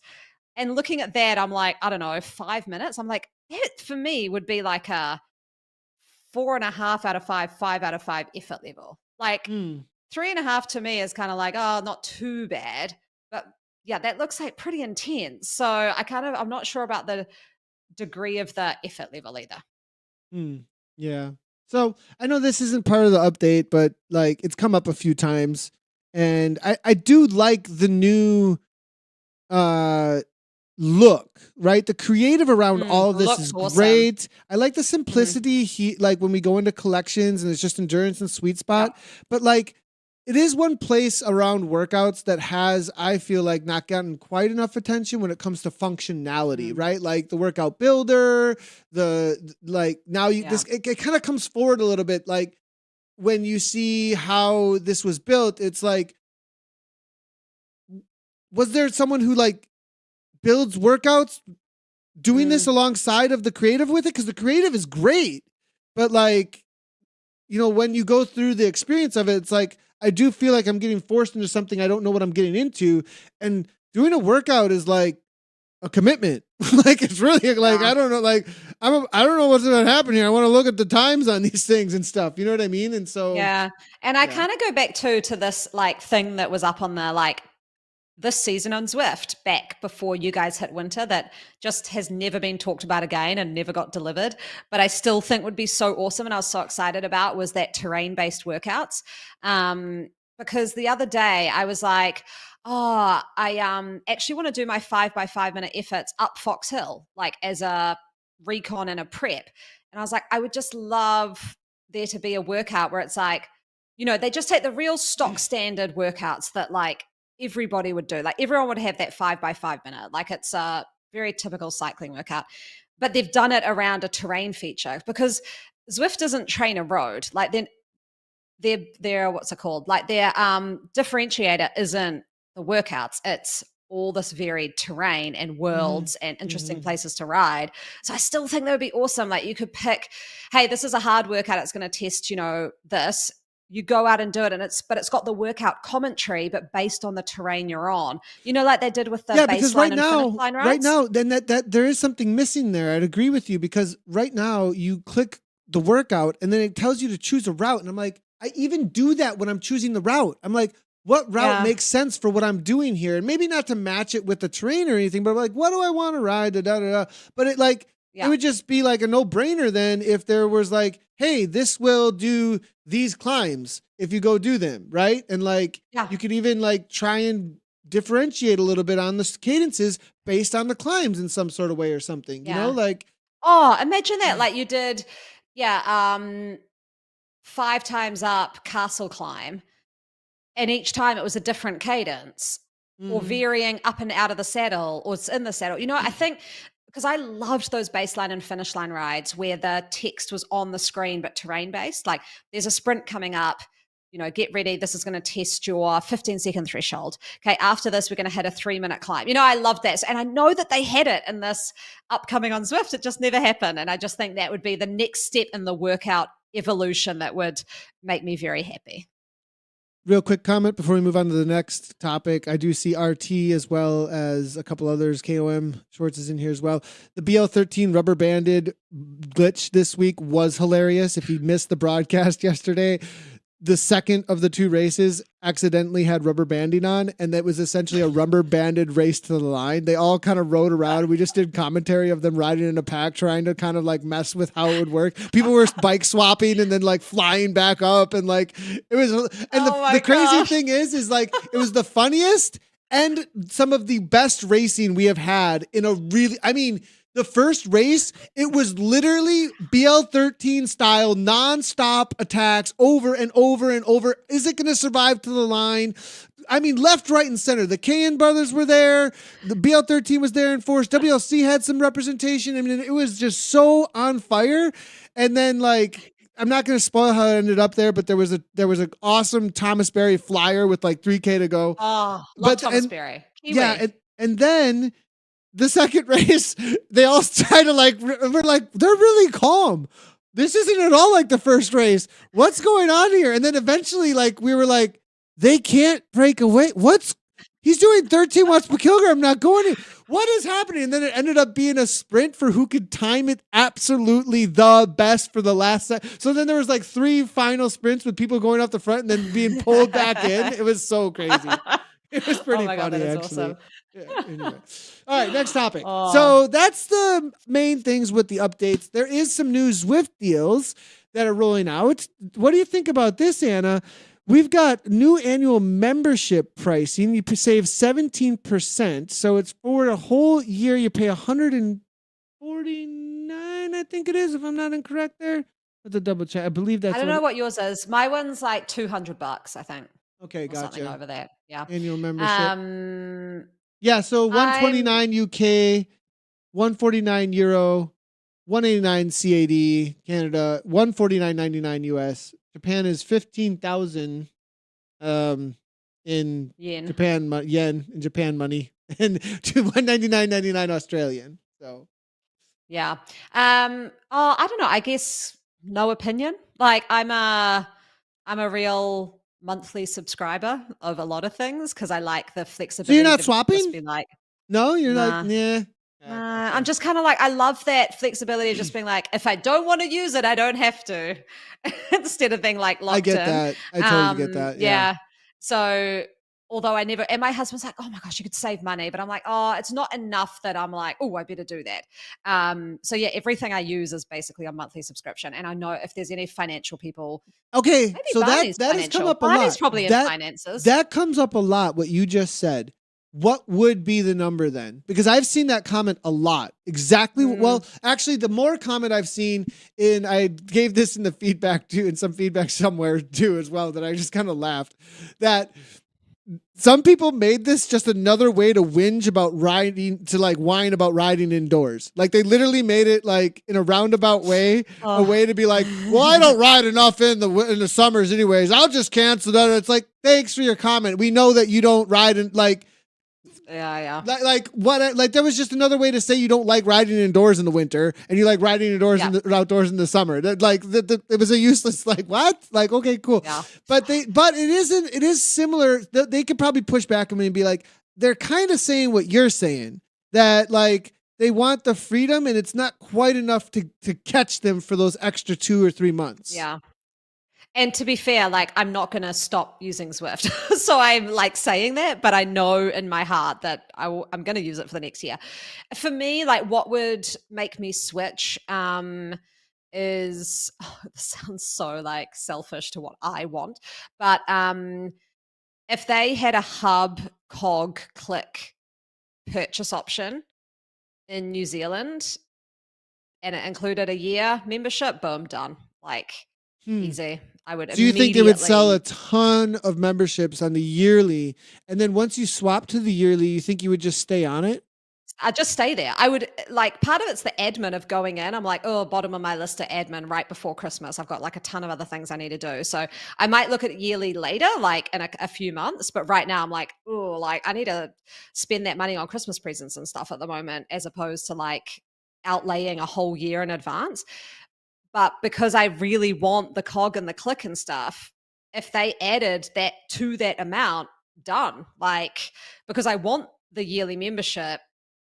And looking at that, I'm like, I don't know, 5 minutes. I'm like, that for me would be like a 4.5 out of 5, 5 out of 5 effort level. Like 3.5 to me is kind of like, oh, not too bad. But yeah, that looks like pretty intense. So I'm not sure about the degree of the effort level either. Yeah. So I know this isn't part of the update, but like it's come up a few times. And I do like the new look, right? The creative around all of this is awesome. Great. I like the simplicity. Like when we go into collections and it's just endurance and sweet spot. Yeah. But like it is one place around workouts that has, I feel like, not gotten quite enough attention when it comes to functionality, right? Like the workout builder, it kind of comes forward a little bit. Like when you see how this was built, it's like, was there someone who like builds workouts doing this alongside of the creative with it? Because the creative is great, but like, when you go through the experience of it, it's like, I do feel like I'm getting forced into something I don't know what I'm getting into. And doing a workout is like a commitment. Like it's really like, I don't know, like I don't know what's going to happen here. I want to look at the times on these things and stuff. You know what I mean? And so, yeah. And I kind of go back to this like thing that was up on the like this season on Zwift back before you guys hit winter that just has never been talked about again and never got delivered, but I still think would be so awesome and I was so excited about was that terrain-based workouts. Because the other day I was like, I actually want to do my 5x5 minute efforts up Fox Hill, like as a recon and a prep. And I was like, I would just love there to be a workout where it's like, they just take the real stock standard workouts that like everybody would do. Like everyone would have that 5x5 minute. Like it's a very typical cycling workout, but they've done it around a terrain feature because Zwift doesn't train a road. Like then their what's it called? Like their differentiator isn't the workouts. It's all this varied terrain and worlds and interesting places to ride. So I still think that would be awesome. Like you could pick, hey, this is a hard workout. It's going to test, this. You go out and do it, and it's got the workout commentary, but based on the terrain you're on. Like they did with the baseline and finish line rides. Right now, then that there is something missing there. I'd agree with you because right now you click the workout and then it tells you to choose a route, and I'm like, I even do that when I'm choosing the route. I'm like, what route makes sense for what I'm doing here, and maybe not to match it with the terrain or anything, but I'm like, what do I want to ride? But it like. Yeah. It would just be like a no-brainer then if there was like, hey, this will do these climbs if you go do them, right? And like you could even like try and differentiate a little bit on the cadences based on the climbs in some sort of way or something, like. Oh, imagine that. Like you did, 5 times up castle climb and each time it was a different cadence or varying up and out of the saddle or it's in the saddle. I think because I loved those baseline and finish line rides where the text was on the screen but terrain based. Like there's a sprint coming up, get ready. This is going to test your 15-second threshold. Okay, after this, we're going to hit a 3-minute climb. I love that. And I know that they had it in this upcoming on Zwift. It just never happened. And I just think that would be the next step in the workout evolution that would make me very happy. Real quick comment before we move on to the next topic. I do see RT as well as a couple others. KOM Schwartz is in here as well. The BL13 rubber banded glitch this week was hilarious. If you missed the broadcast yesterday, the second of the two races accidentally had rubber banding on, and that was essentially a rubber banded race to the line. They all kind of rode around. We just did commentary of them riding in a pack, trying to kind of like mess with how it would work. People were bike swapping and then like flying back up, and like it was. And the crazy thing is like it was the funniest and some of the best racing we have had in a really. I mean, the first race, it was literally BL13 style, nonstop attacks over and over and over. Is it going to survive to the line? I mean, left, right, and center. The Kayan brothers were there. The BL13 was there in force. WLC had some representation. I mean, it was just so on fire. And then, like, I'm not going to spoil how it ended up there, but there was an awesome Thomas Berry flyer with like 3K to go. Oh, love Thomas Berry. Yeah, and then the second race, they all try to we're like, they're really calm. This isn't at all like the first race. What's going on here? And then eventually, like, we were like, they can't break away. He's doing 13 watts per kilogram, not going in. What is happening? And then it ended up being a sprint for who could time it absolutely the best for the last set. So then there was like 3 final sprints with people going off the front and then being pulled back in. It was so crazy. It was pretty funny, God, actually. Awesome. Yeah, anyway. All right, next topic. So that's the main things with the updates. There is some new Zwift deals that are rolling out. What do you think about this, Anna? We've got new annual membership pricing. You save 17%. So it's for a whole year. You pay $149, I think it is, if I'm not incorrect there. Let's double check. I believe that's. I don't know what yours is. My one's like $200, I think. Okay, gotcha. Something over that. Yeah. Annual membership. Yeah, so 129 UK, 149 Euro, 189 CAD, Canada, 149.99 US. Japan is 15,000 in yen. Yen in Japan money, and to 199.99 Australian. So yeah. I don't know. I guess no opinion. Like I'm a real monthly subscriber of a lot of things because I like the flexibility. So you're not swapping? Be like, no, you're like, yeah. I'm just kind of like, I love that flexibility of just being like, if I don't want to use it, I don't have to, instead of being like locked in. I get that. I totally get that. Yeah. So although I never, and my husband's like, oh my gosh, you could save money. But I'm like, oh, it's not enough that I'm like, oh, I better do that. So yeah, everything I use is basically a monthly subscription. And I know if there's any financial people. Okay. So that has come up a lot. Barney's probably in finances. That comes up a lot, what you just said. What would be the number then? Because I've seen that comment a lot. Exactly. Well, actually, the more comment I've seen I gave this in the feedback too, in some feedback somewhere too as well, that I just kind of laughed, that some people made this just another way to whinge about riding, to like whine about riding indoors. Like they literally made it like in a roundabout way, a way to be like, well, I don't ride enough in the summers anyways. I'll just cancel that. It's like, thanks for your comment. We know that you don't ride in like, yeah. Like what? Like there was just another way to say you don't like riding indoors in the winter and you like riding indoors outdoors in the summer. That it was a useless like what? Like okay, cool. Yeah. But it isn't. It is similar. They could probably push back on me and be like, they're kind of saying what you're saying, that like they want the freedom and it's not quite enough to catch them for those extra 2 or 3 months. Yeah. And to be fair, like I'm not going to stop using Zwift. So I'm like saying that, but I know in my heart that I'm going to use it for the next year. For me, like what would make me switch is, this sounds so like selfish to what I want, but if they had a hub cog click purchase option in New Zealand and it included a year membership, boom, done. Like easy. I would. Do you think they would sell a ton of memberships on the yearly, and then once you swap to the yearly, you think you would just stay on it? I just stay there. I would like part of it's the admin of going in. I'm like, oh, bottom of my list of admin right before Christmas. I've got like a ton of other things I need to do. So I might look at it yearly later, like in a few months. But right now I'm like, oh, like I need to spend that money on Christmas presents and stuff at the moment, as opposed to like outlaying a whole year in advance. But because I really want the cog and the click and stuff, if they added that to that amount, done. Like, because I want the yearly membership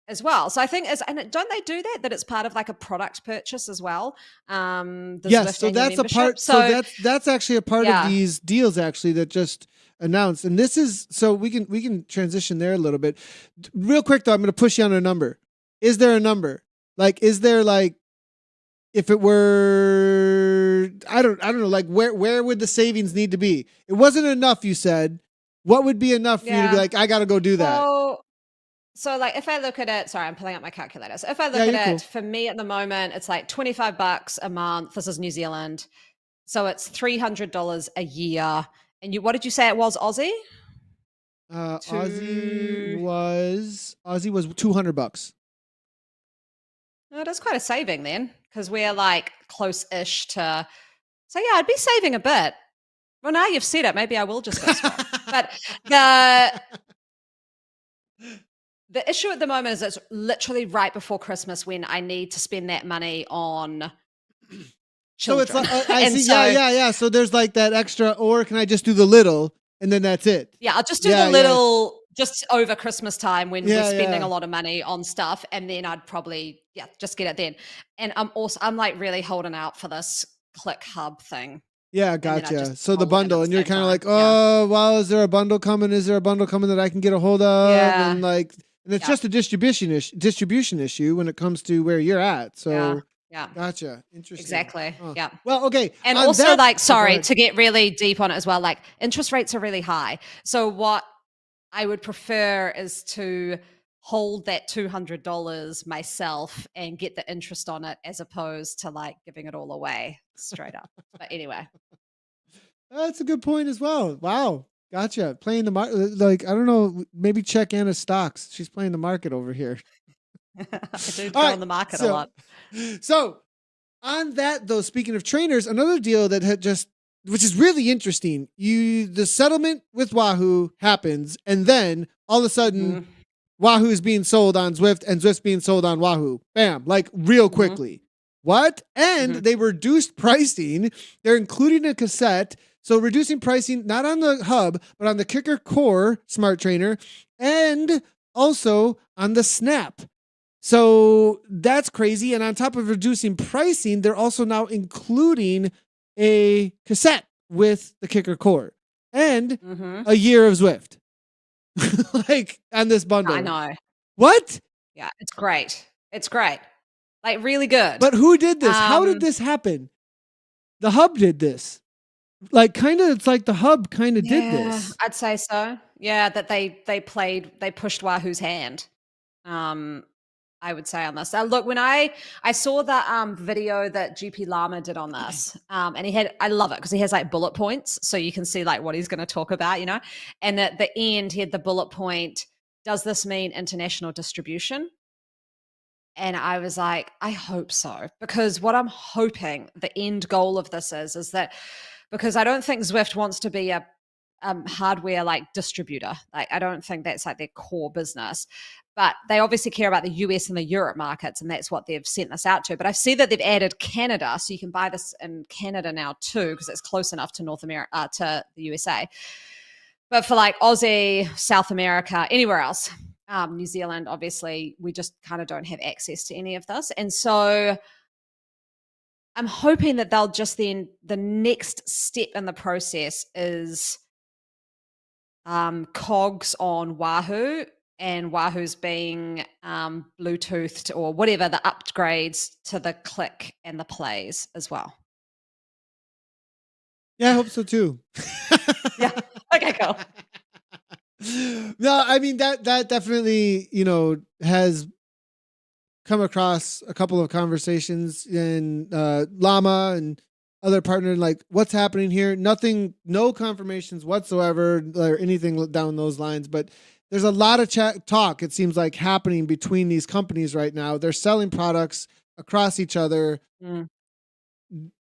as well. So I think don't they do that? That it's part of like a product purchase as well. The Yes, Zwift so annual that's a membership. part. So that's actually a part of Yeah. these deals actually that just announced. And this is so we can transition there a little bit. Real quick though, I'm going to push you on a number. Is there a number? Like, is there like, if it were, I don't know, like where would the savings need to be? It wasn't enough, you said. What would be enough for you to be like, I got to go do that? So like if I look at it, sorry, I'm pulling up my calculator. So if I look Yeah, at you're it, cool. for me at the moment, it's like $25 a month. This is New Zealand. So it's $300 a year. And what did you say it was, Aussie? Aussie was $200. Oh, that's quite a saving then, because we're like close-ish to. So yeah, I'd be saving a bit. Well, now you've said it, maybe I will just go swap. But the issue at the moment is it's literally right before Christmas when I need to spend that money on children. So it's like, I see. Yeah. So there's like that extra, or can I just do the little and then that's it? Yeah, I'll just do the little just over Christmas time when we're spending a lot of money on stuff, and then I'd probably just get it then. And I'm like really holding out for this Click Hub thing. Yeah, gotcha. So the bundle, and you're kind of like, oh, well, is there a bundle coming? Is there a bundle coming that I can get a hold of? Yeah. And like, and it's just a distribution issue when it comes to where you're at. So yeah. Gotcha. Interesting. Exactly. Yeah. Well, okay. And also like, sorry, to get really deep on it as well, like interest rates are really high. So what I would prefer is to hold that $200 myself and get the interest on it, as opposed to like giving it all away straight up. But anyway. That's a good point as well. Wow. Gotcha. Playing the market. Like, I don't know, maybe check Anna's stocks. She's playing the market over here. I do go on the market a lot. So on that though, speaking of trainers, another deal that had which is really interesting. The settlement with Wahoo happens, and then all of a sudden Wahoo is being sold on Zwift and Zwift's being sold on Wahoo. Bam, like real quickly. What? And they reduced pricing. They're including a cassette. So reducing pricing, not on the hub, but on the Kicker Core Smart Trainer, and also on the Snap. So that's crazy. And on top of reducing pricing, they're also now including a cassette with the Kicker Core and a year of Zwift. Like on this bundle. I know. What? Yeah, it's great. It's great. Like really good. But who did this? How did this happen? The hub did this. Like it's like the hub kind of did this. I'd say so. Yeah, that they pushed Wahoo's hand. I would say on this. Look, when I saw that video that GP Lama did on this, and I love it because he has like bullet points, so you can see like what he's going to talk about, you know. And at the end, he had the bullet point: does this mean international distribution? And I was like, I hope so, because what I'm hoping the end goal of this is that, because I don't think Zwift wants to be a hardware like distributor. Like I don't think that's like their core business. But they obviously care about the US and the Europe markets, and that's what they've sent this out to. But I see that they've added Canada, so you can buy this in Canada now too, because it's close enough to North America, to the USA. But for like Aussie, South America, anywhere else, New Zealand, obviously, we just kind of don't have access to any of this. And so I'm hoping that they'll just then, the next step in the process is cogs on Wahoo, and Wahoo's being Bluetoothed or whatever, the upgrades to the click and the plays as well. Yeah, I hope so too. Yeah. Okay, cool. No, I mean that definitely, has come across a couple of conversations in Llama and other partner, like what's happening here. No confirmations whatsoever or anything down those lines, but there's a lot of talk, it seems like, happening between these companies right now. They're selling products across each other.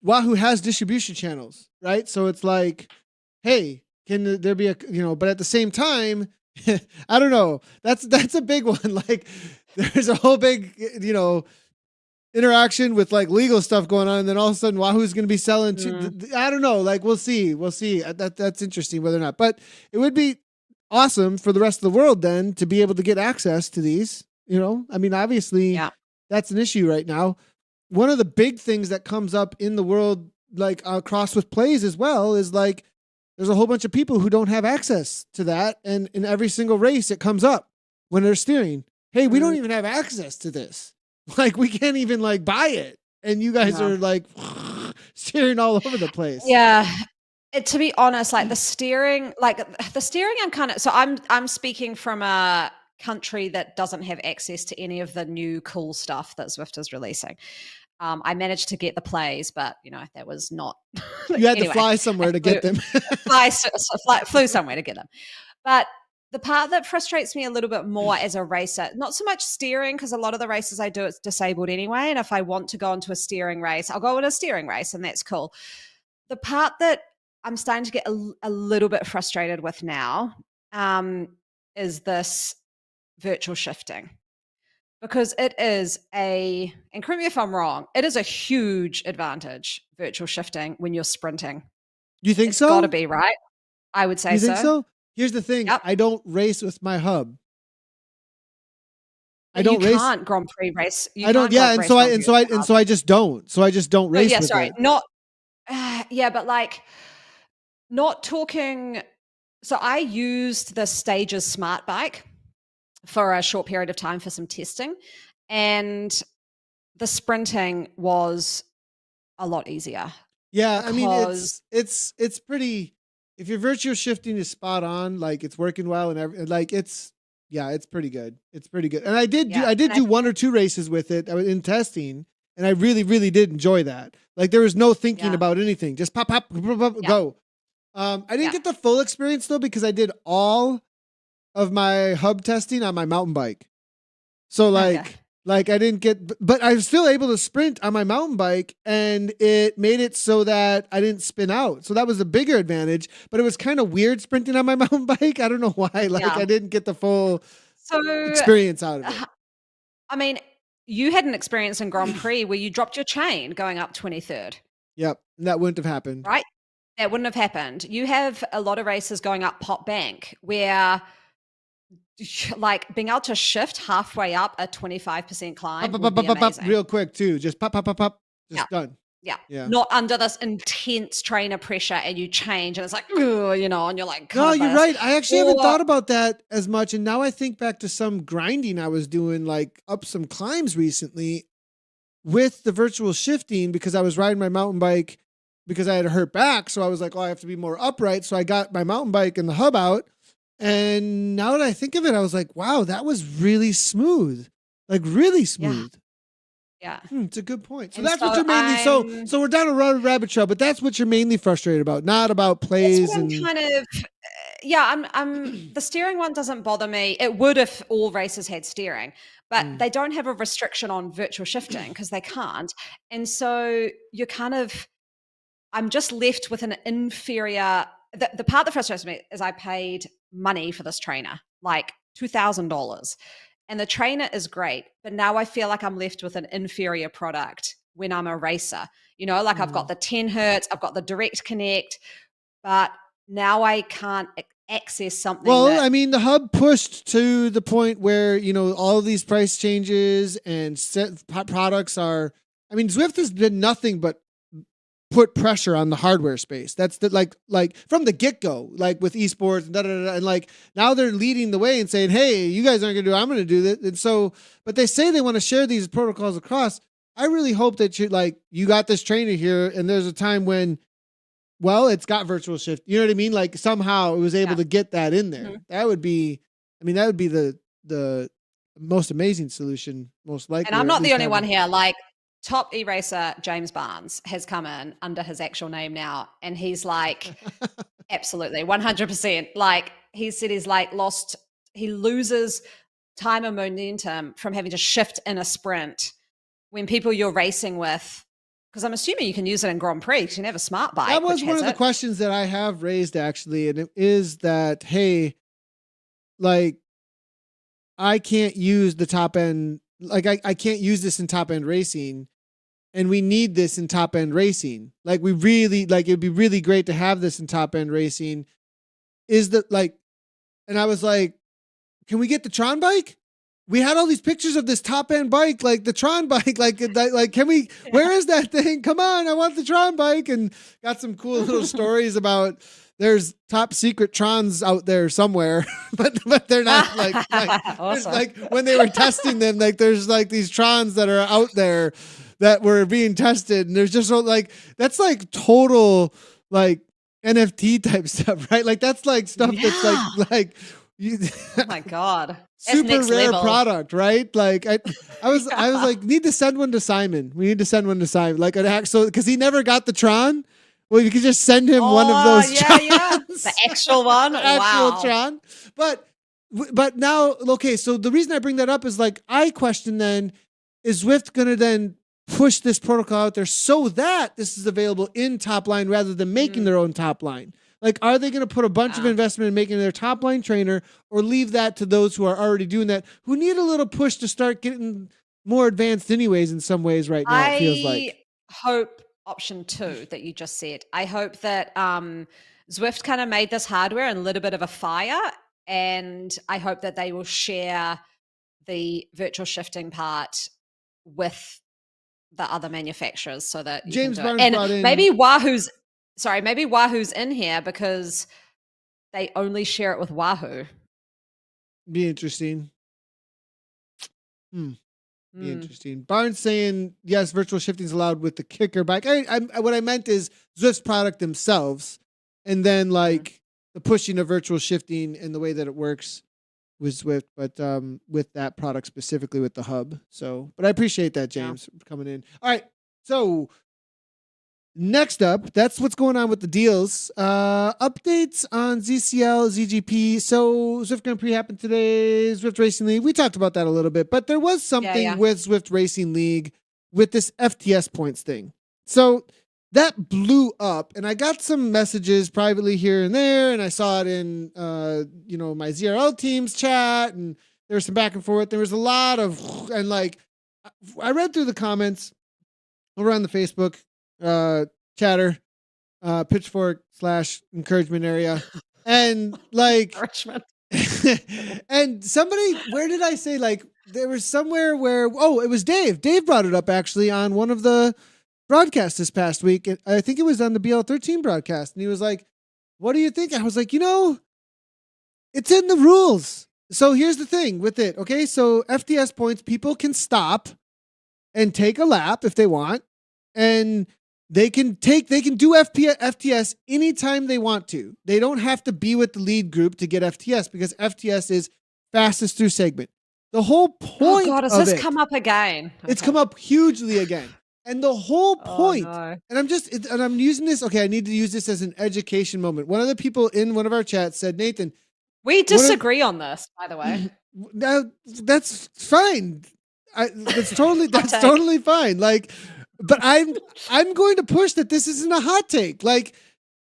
Wahoo has distribution channels, right? So it's like, hey, can there be a, but at the same time, I don't know. That's a big one. Like, there's a whole big, interaction with like legal stuff going on, and then all of a sudden Wahoo's going to be selling I don't know, like we'll see that's interesting whether or not, but it would be awesome for the rest of the world then to be able to get access to these, obviously that's an issue right now. One of the big things that comes up in the world, like across with plays as well, is like there's a whole bunch of people who don't have access to that, and in every single race it comes up when they're steering, hey, we don't even have access to this. Like, we can't even like buy it, and you guys are like steering all over the place. Yeah. To be honest, like the steering, I'm speaking from a country that doesn't have access to any of the new cool stuff that Zwift is releasing. I managed to get the plays, but that was not. You had to fly somewhere to get them. Flew somewhere to get them. But the part that frustrates me a little bit more as a racer, not so much steering, because a lot of the races I do, it's disabled anyway. And if I want to go into a steering race, I'll go in a steering race, and that's cool. The part that I'm starting to get a little bit frustrated with now is this virtual shifting. Because it is and correct me if I'm wrong, it is a huge advantage, virtual shifting, when you're sprinting. You think so? It's got to be, right? I would say so. You think so? Here's the thing. Yep. I don't race with my hub. You can't Grand Prix race. I don't. Yeah, and so I just don't. So I just don't race. Yeah, with sorry, it. Not. But like, not talking. So I used the Stages Smart Bike for a short period of time for some testing, and the sprinting was a lot easier. Yeah, I mean it's pretty. If your virtual shifting is spot on, like it's working well, and it's pretty good. It's pretty good. And I did do one or two races with it in testing, and I really, really did enjoy that. Like there was no thinking about anything, just pop, go. I didn't get the full experience though, because I did all of my hub testing on my mountain bike. So like I didn't get, but I was still able to sprint on my mountain bike, and it made it so that I didn't spin out. So that was a bigger advantage, but it was kind of weird sprinting on my mountain bike. I don't know why. I didn't get the full experience out of it. I mean, you had an experience in Grand Prix where you dropped your chain going up 23rd. Yep. And that wouldn't have happened. Right? That wouldn't have happened. You have a lot of races going up Pop Bank where like being able to shift halfway up a 25% climb would be amazing. Real quick too, just pop, just done. Yeah. Not under this intense trainer pressure, and you change, and it's like, and you're like, no, you're right. I actually haven't thought about that as much, and now I think back to some grinding I was doing, like up some climbs recently with the virtual shifting, because I was riding my mountain bike because I had a hurt back, so I was like, I have to be more upright. So I got my mountain bike and the hub out. And now that I think of it, I was like, wow, that was really smooth. Like really smooth. Yeah. It's a good point. So that's what you're mainly, so we're down a rabbit trail, but that's what you're mainly frustrated about, not about plays. I'm the steering one doesn't bother me. It would if all races had steering, but they don't have a restriction on virtual shifting because they can't. And so you're I'm just left with an inferior. The part that frustrates me is I paid money for this trainer, like $2,000, and the trainer is great, but now I feel like I'm left with an inferior product when I'm a racer. I've got the 10 hertz, I've got the direct connect, but now I can't access something. Well, I mean, the hub pushed to the point where, all of these price changes and set products are, I mean, Zwift has been nothing but put pressure on the hardware space. That's like from the get-go, like with esports and and like now they're leading the way and saying, hey, you guys aren't gonna do it, I'm gonna do this. And so, but they say they want to share these protocols across. I really hope that you got this trainer here, and there's a time when, it's got virtual shift. You know what I mean? Like somehow it was able to get that in there. Mm-hmm. That would be the most amazing solution, most likely. And I'm not the only one here. Like, top e-racer James Barnes has come in under his actual name now, and he's like, absolutely 100%. Like he said, he's like lost he loses time and momentum from having to shift in a sprint when people you're racing with, because I'm assuming you can use it in Grand Prix because you have a smart bike. That was one of the questions that I have raised actually, and it is that, hey, like I can't use the top end, like I can't use this in top end racing, and we need this in top end racing. Like we really, like it'd be really great to have this in top end racing. Is that like, and I was like, can we get the Tron bike? We had all these pictures of this top end bike, like the Tron bike, like can we, where is that thing? Come on, I want the Tron bike. And got some cool little stories about there's top secret Trons out there somewhere, but they're not like, awesome. like when they were testing them, like there's like these Trons that are out there that were being tested. And there's just like, that's like total like NFT type stuff, right? Like that's like stuff that's like, oh my God. Super rare product, right? Like I was like, need to send one to Simon. We need to send one to Simon. Like an actual, because he never got the Tron. Well, you could just send him one of those Trons. Yeah. The actual one. The actual Tron. But now, okay, so the reason I bring that up is like, I question then, is Zwift going to then push this protocol out there so that this is available in top line rather than making their own top line? Like, are they going to put a bunch of investment in making their top line trainer, or leave that to those who are already doing that, who need a little push to start getting more advanced anyways in some ways right now, it feels like. I hope option 2 that you just said. I hope that Zwift kind of made this hardware in a little bit of a fire, and I hope that they will share the virtual shifting part with the other manufacturers so that James can do Barnes it. brought in, And maybe Wahoo's in here because they only share it with Wahoo. Be interesting. Be interesting. Barnes saying, yes, virtual shifting is allowed with the kicker bike. What I meant is Zwift's product themselves, and then like the pushing of virtual shifting and the way that it works with Zwift, but with that product specifically with the hub. So, but I appreciate that, James, for coming in. All right. So next up, that's what's going on with the deals. Updates on ZCL, ZGP. So Zwift Grand Prix happened today. Zwift Racing League. We talked about that a little bit, but there was something with Zwift Racing League with this FTS points thing. So that blew up, and I got some messages privately here and there, and I saw it in my ZRL team's chat, and there was some back and forth. There was a lot of, and like I read through the comments over on the Facebook chatter, pitchfork / encouragement area, and like and somebody, where did I say, like there was somewhere where, it was Dave brought it up actually on one of the broadcasts this past week. I think it was on the BL13 broadcast, and he was like, what do you think? I was like, it's in the rules. So here's the thing with it. Okay, so FTS points, people can stop and take a lap if they want, and they can do FTS anytime they want to. They don't have to be with the lead group to get FTS, because FTS is fastest through segment. The whole point has this come up again? It's come up hugely again. And the whole point, and I'm using this, I need to use this as an education moment. One of the people in one of our chats said, Nathan, we disagree on this, by the way. That's fine. That's totally fine. Like, but I'm going to push that this isn't a hot take. Like,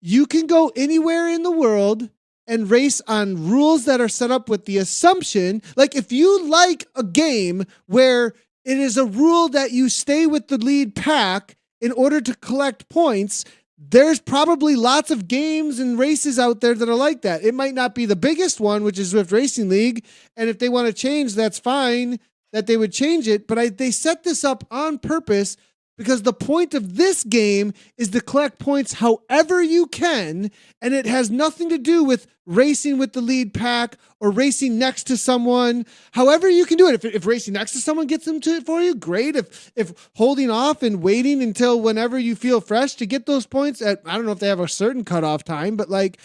you can go anywhere in the world and race on rules that are set up with the assumption, like if you like a game where it is a rule that you stay with the lead pack in order to collect points, there's probably lots of games and races out there that are like that. It might not be the biggest one, which is Zwift Racing League, and if they want to change, that's fine that they would change it, but they set this up on purpose because the point of this game is to collect points however you can, and it has nothing to do with racing with the lead pack or racing next to someone. However you can do it. If racing next to someone gets them to it for you, great. If holding off and waiting until whenever you feel fresh to get those points at, I don't know if they have a certain cutoff time, but like,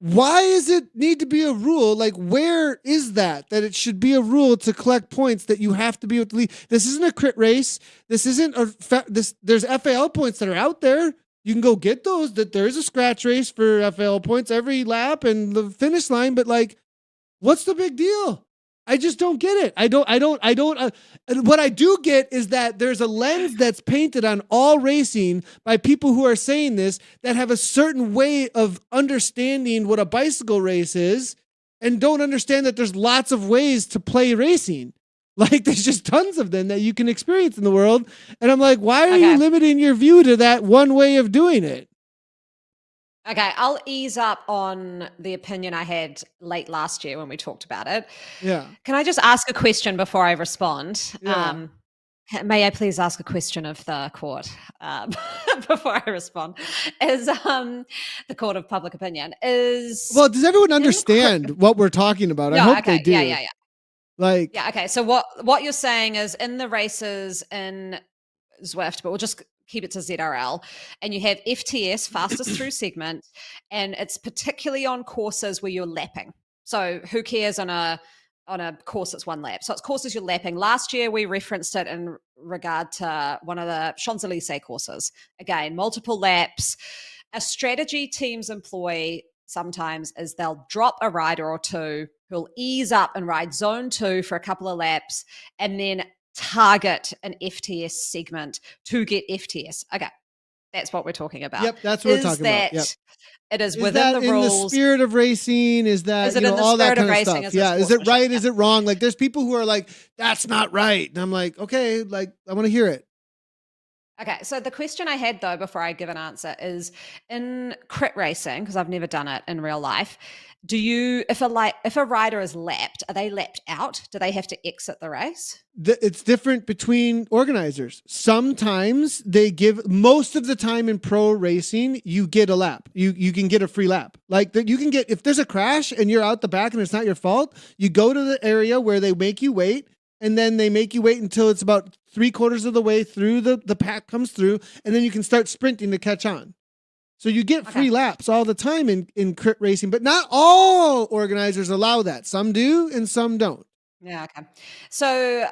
why is it need to be a rule? Like, where is that it should be a rule to collect points that you have to be with the lead? This isn't a crit race. This isn't there's FAL points that are out there. You can go get those. That there's a scratch race for FAL points every lap and the finish line. But like, What's the big deal? I just don't get it. I don't. What I do get is that there's a lens that's painted on all racing by people who are saying this that have a certain way of understanding what a bicycle race is and don't understand that there's lots of ways to play racing. Like there's just tons of them that you can experience in the world. And I'm like, why are you limiting your view to that one way of doing it? Okay, I'll ease up on the opinion I had late last year when we talked about it. Yeah. Can I just ask a question before I respond? Yeah. May I please ask a question of the court before I respond? Is the court of public opinion is well? Does everyone understand what we're talking about? I hope they do. Yeah. Like, yeah. Okay. So what you're saying is in the races in Zwift, but we'll just keep it to ZRL, and you have FTS, fastest through segment, and it's particularly on courses where you're lapping. So who cares on a course that's one lap? So it's courses you're lapping. Last year we referenced it in regard to one of the Champs-Élysées courses. Again, multiple laps. A strategy teams employ sometimes is they'll drop a rider or two who'll ease up and ride zone 2 for a couple of laps and then target an FTS segment to get FTS. Okay, that's what we're talking about. Yep, that's what we're talking about. Yep. It is within the rules. In the spirit of racing, is that all that kind of stuff? Yeah, is it right? Is it wrong? Like, there's people who are like, that's not right, and I'm like, okay, like I want to hear it. Okay, so the question I had though before I give an answer is in crit racing, because I've never done it in real life. Do you, if a rider is lapped, are they lapped out? Do they have to exit the race? It's different between organizers. Sometimes they give, most of the time in pro racing, you get a lap. You can get a free lap. Like you can get, if there's a crash and you're out the back and it's not your fault, you go to the area where they make you wait. And then they make you wait until it's about 3/4 of the way through the pack comes through. And then you can start sprinting to catch on. So you get free laps all the time in crit racing, but not all organizers allow that. Some do and some don't. Yeah, okay. So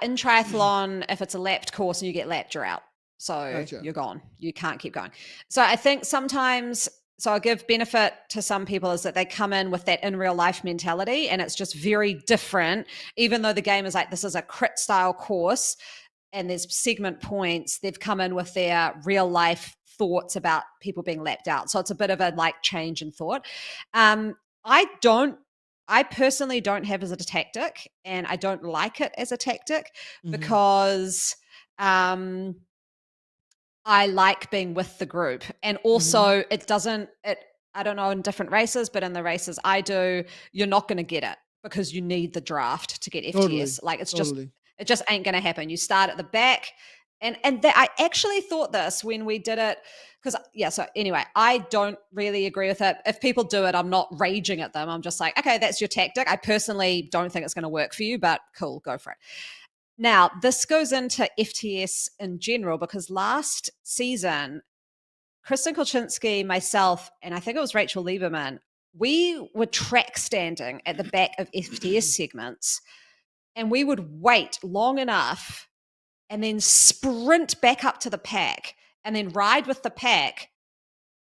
in triathlon, if it's a lapped course and you get lapped, you're out. So you're gone. You can't keep going. So I think sometimes, so I'll give benefit to some people is that they come in with that in real life mentality and it's just very different. Even though the game is like, this is a crit style course and there's segment points, they've come in with their real life thoughts about people being lapped out. So it's a bit of a like change in thought. I personally don't have as a tactic and I don't like it as a tactic because I like being with the group. And also I don't know in different races, but in the races I do, you're not going to get it because you need the draft to get FTS. Totally. Like it just ain't going to happen. You start at the back. And I actually thought this when we did it because, so anyway, I don't really agree with it. If people do it, I'm not raging at them. I'm just like, okay, that's your tactic. I personally don't think it's going to work for you, but cool, go for it. Now, this goes into FTS in general because last season, Kristen Kolczynski, myself, and I think it was Rachel Lieberman, we were track standing at the back of FTS segments and we would wait long enough and then sprint back up to the pack and then ride with the pack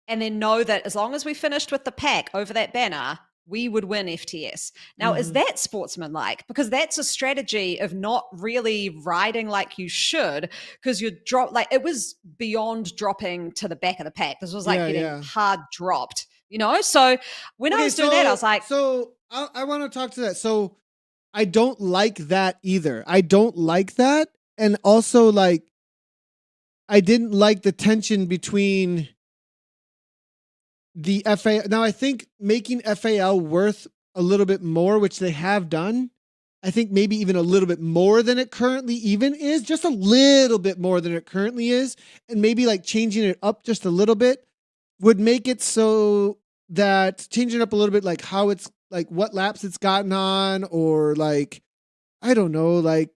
and then know that as long as we finished with the pack over that banner, we would win FTS. Now, is that sportsmanlike? Because that's a strategy of not really riding like you should because you drop, like it was beyond dropping to the back of the pack. This was like getting hard dropped, So when I was doing that, I was like. So I want to talk to that. So I don't like that either. I don't like that. And also, like, I didn't like the tension between the FAL. Now, I think making FAL worth a little bit more, which they have done, I think maybe even a little bit more than it currently even is, just a little bit more than it currently is, and maybe like changing it up just a little bit would make it so that changing up a little bit, like how it's like what laps it's gotten on, or like, I don't know, like,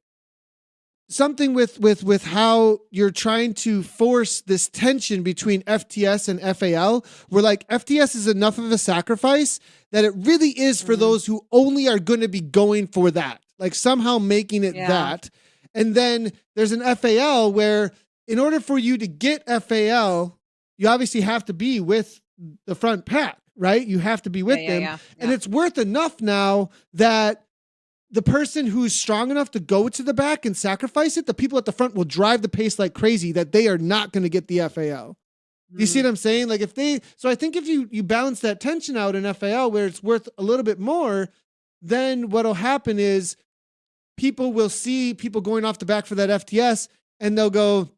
something with how you're trying to force this tension between FTS and FAL, where like FTS is enough of a sacrifice that it really is for those who only are going to be going for that, like somehow making it that. And then there's an FAL where in order for you to get FAL, you obviously have to be with the front pack. right? You have to be with them. Yeah. And it's worth enough now that the person who's strong enough to go to the back and sacrifice it, the people at the front will drive the pace like crazy, that they are not going to get the FAL. Do you see what I'm saying? Like so I think if you balance that tension out in FAL where it's worth a little bit more, then what'll happen is people will see people going off the back for that FTS and they'll go,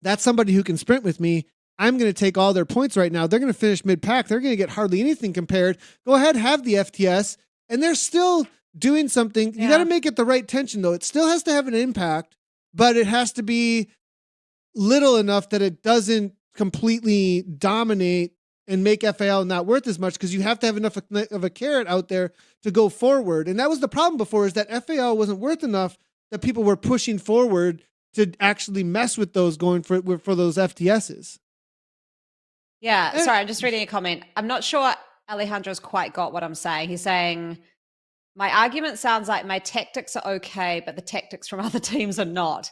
that's somebody who can sprint with me. I'm going to take all their points right now. They're going to finish mid-pack. They're going to get hardly anything compared. Go ahead, have the FTS. And they're still doing something. You got to make it the right tension, though. It still has to have an impact, but it has to be little enough that it doesn't completely dominate and make FAL not worth as much, because you have to have enough of a carrot out there to go forward. And that was the problem before, is that FAL wasn't worth enough that people were pushing forward to actually mess with those going for those FTSs. Yeah, sorry, I'm just reading a comment. I'm not sure Alejandro's quite got what I'm saying. He's saying, my argument sounds like my tactics are okay, but the tactics from other teams are not.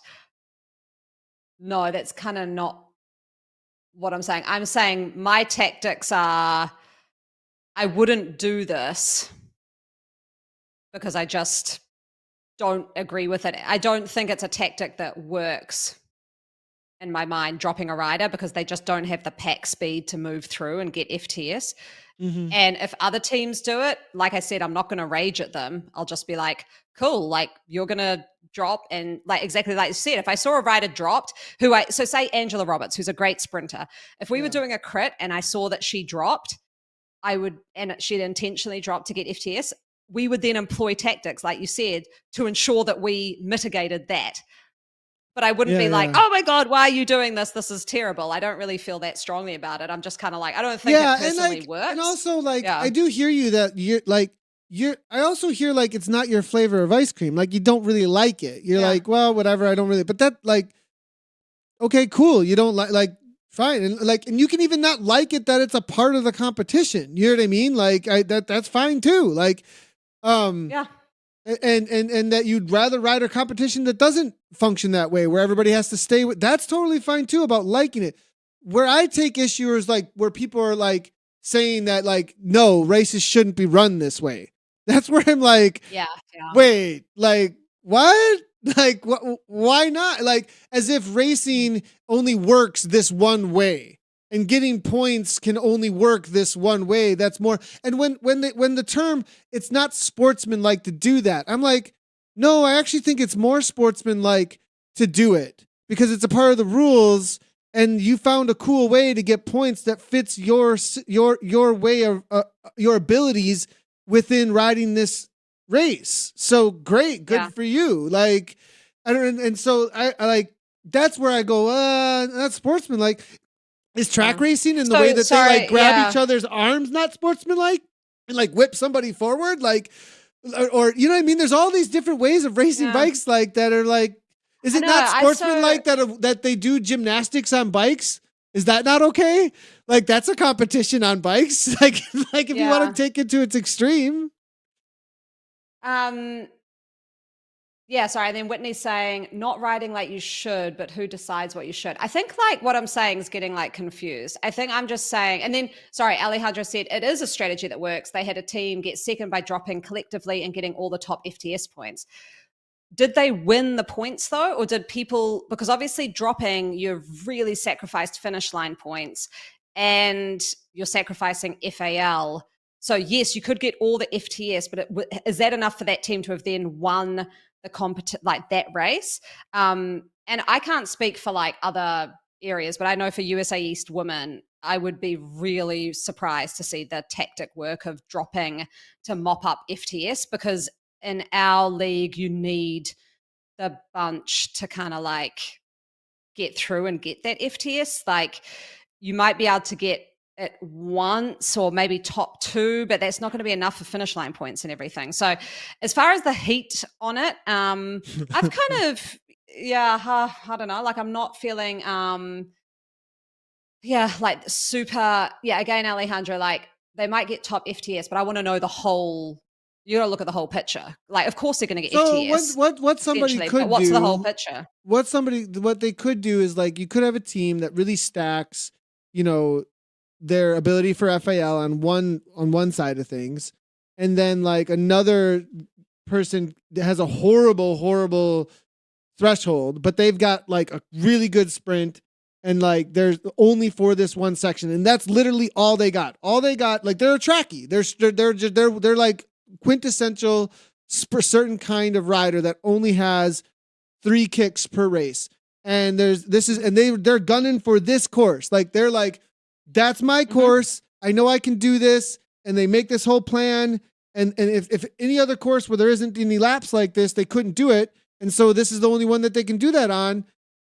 No, that's kind of not what I'm saying. I'm saying my tactics are, I wouldn't do this because I just don't agree with it. I don't think it's a tactic that works in my mind, dropping a rider, because they just don't have the pack speed to move through and get FTS. And if other teams do it, like I said, I'm not going to rage at them. I'll just be like, cool, like you're going to drop. And like exactly like you said, if I saw a rider dropped so say Angela Roberts, who's a great sprinter, if we were doing a crit and I saw that she dropped, and she'd intentionally dropped to get FTS, we would then employ tactics, like you said, to ensure that we mitigated that. But I wouldn't be like, oh my God, why are you doing this? This is terrible. I don't really feel that strongly about it. I'm just kind of like, I don't think it personally works. And also, like, I do hear you that I also hear like it's not your flavor of ice cream. Like, you don't really like it. You're like, well, whatever. I don't really. But that, like, okay, cool. You don't like fine. And you can even not like it that it's a part of the competition. You know what I mean? Like, that's fine too. Like, And that you'd rather ride a competition that doesn't function that way, where everybody has to stay with. That's totally fine too, about liking it. Where I take issue is like where people are like saying that like, no, races shouldn't be run this way. That's where I'm like, wait, like what? Like why not? Like, as if racing only works this one way. And getting points can only work this one way. That's more. And when the term, it's not sportsmanlike to do that, I'm like, no, I actually think it's more sportsmanlike to do it, because it's a part of the rules, and you found a cool way to get points that fits your way of your abilities within riding this race. So great, good for you. Like, I don't. And so I like, that's where I go. That's sportsmanlike. Is track racing in the way that they like grab each other's arms not sportsmanlike and like whip somebody forward, like, or you know what I mean? There's all these different ways of racing bikes like that are like, is it not sportsmanlike that they do gymnastics on bikes? Is that not okay? Like, that's a competition on bikes. Like if you want to take it to its extreme. Yeah, sorry. And then Whitney's saying, not riding like you should, but who decides what you should? I think like what I'm saying is getting like confused. I think I'm just saying, and then, sorry, Alejandro said it is a strategy that works. They had a team get second by dropping collectively and getting all the top FTS points. Did they win the points though? Or did people, because obviously dropping, you've really sacrificed finish line points and you're sacrificing FAL. So yes, you could get all the FTS, but is that enough for that team to have then won the like that race? And I can't speak for like other areas, but I know for USA East women, I would be really surprised to see the tactic work of dropping to mop up FTS, because in our league, you need the bunch to kind of like get through and get that FTS. Like, you might be able to get it once or maybe top two, but that's not going to be enough for finish line points and everything. So as far as the heat on it, I've kind of, I don't know, like I'm not feeling, like super, again, Alejandro, like they might get top FTS, but I want to know the whole, you got to look at the whole picture. Like, of course they're going to get FTS. What somebody could do, what's the whole picture? What they could do is like, you could have a team that really stacks, you know, their ability for FAL on one side of things, and then like another person has a horrible threshold, but they've got like a really good sprint, and like there's only for this one section, and that's literally all they got. Like they're a trackie. They're like quintessential certain kind of rider that only has 3 kicks per race. And they're gunning for this course. Like they're like, that's my course. I know I can do this. And they make this whole plan. And if any other course where there isn't any laps like this, they couldn't do it. And so this is the only one that they can do that on.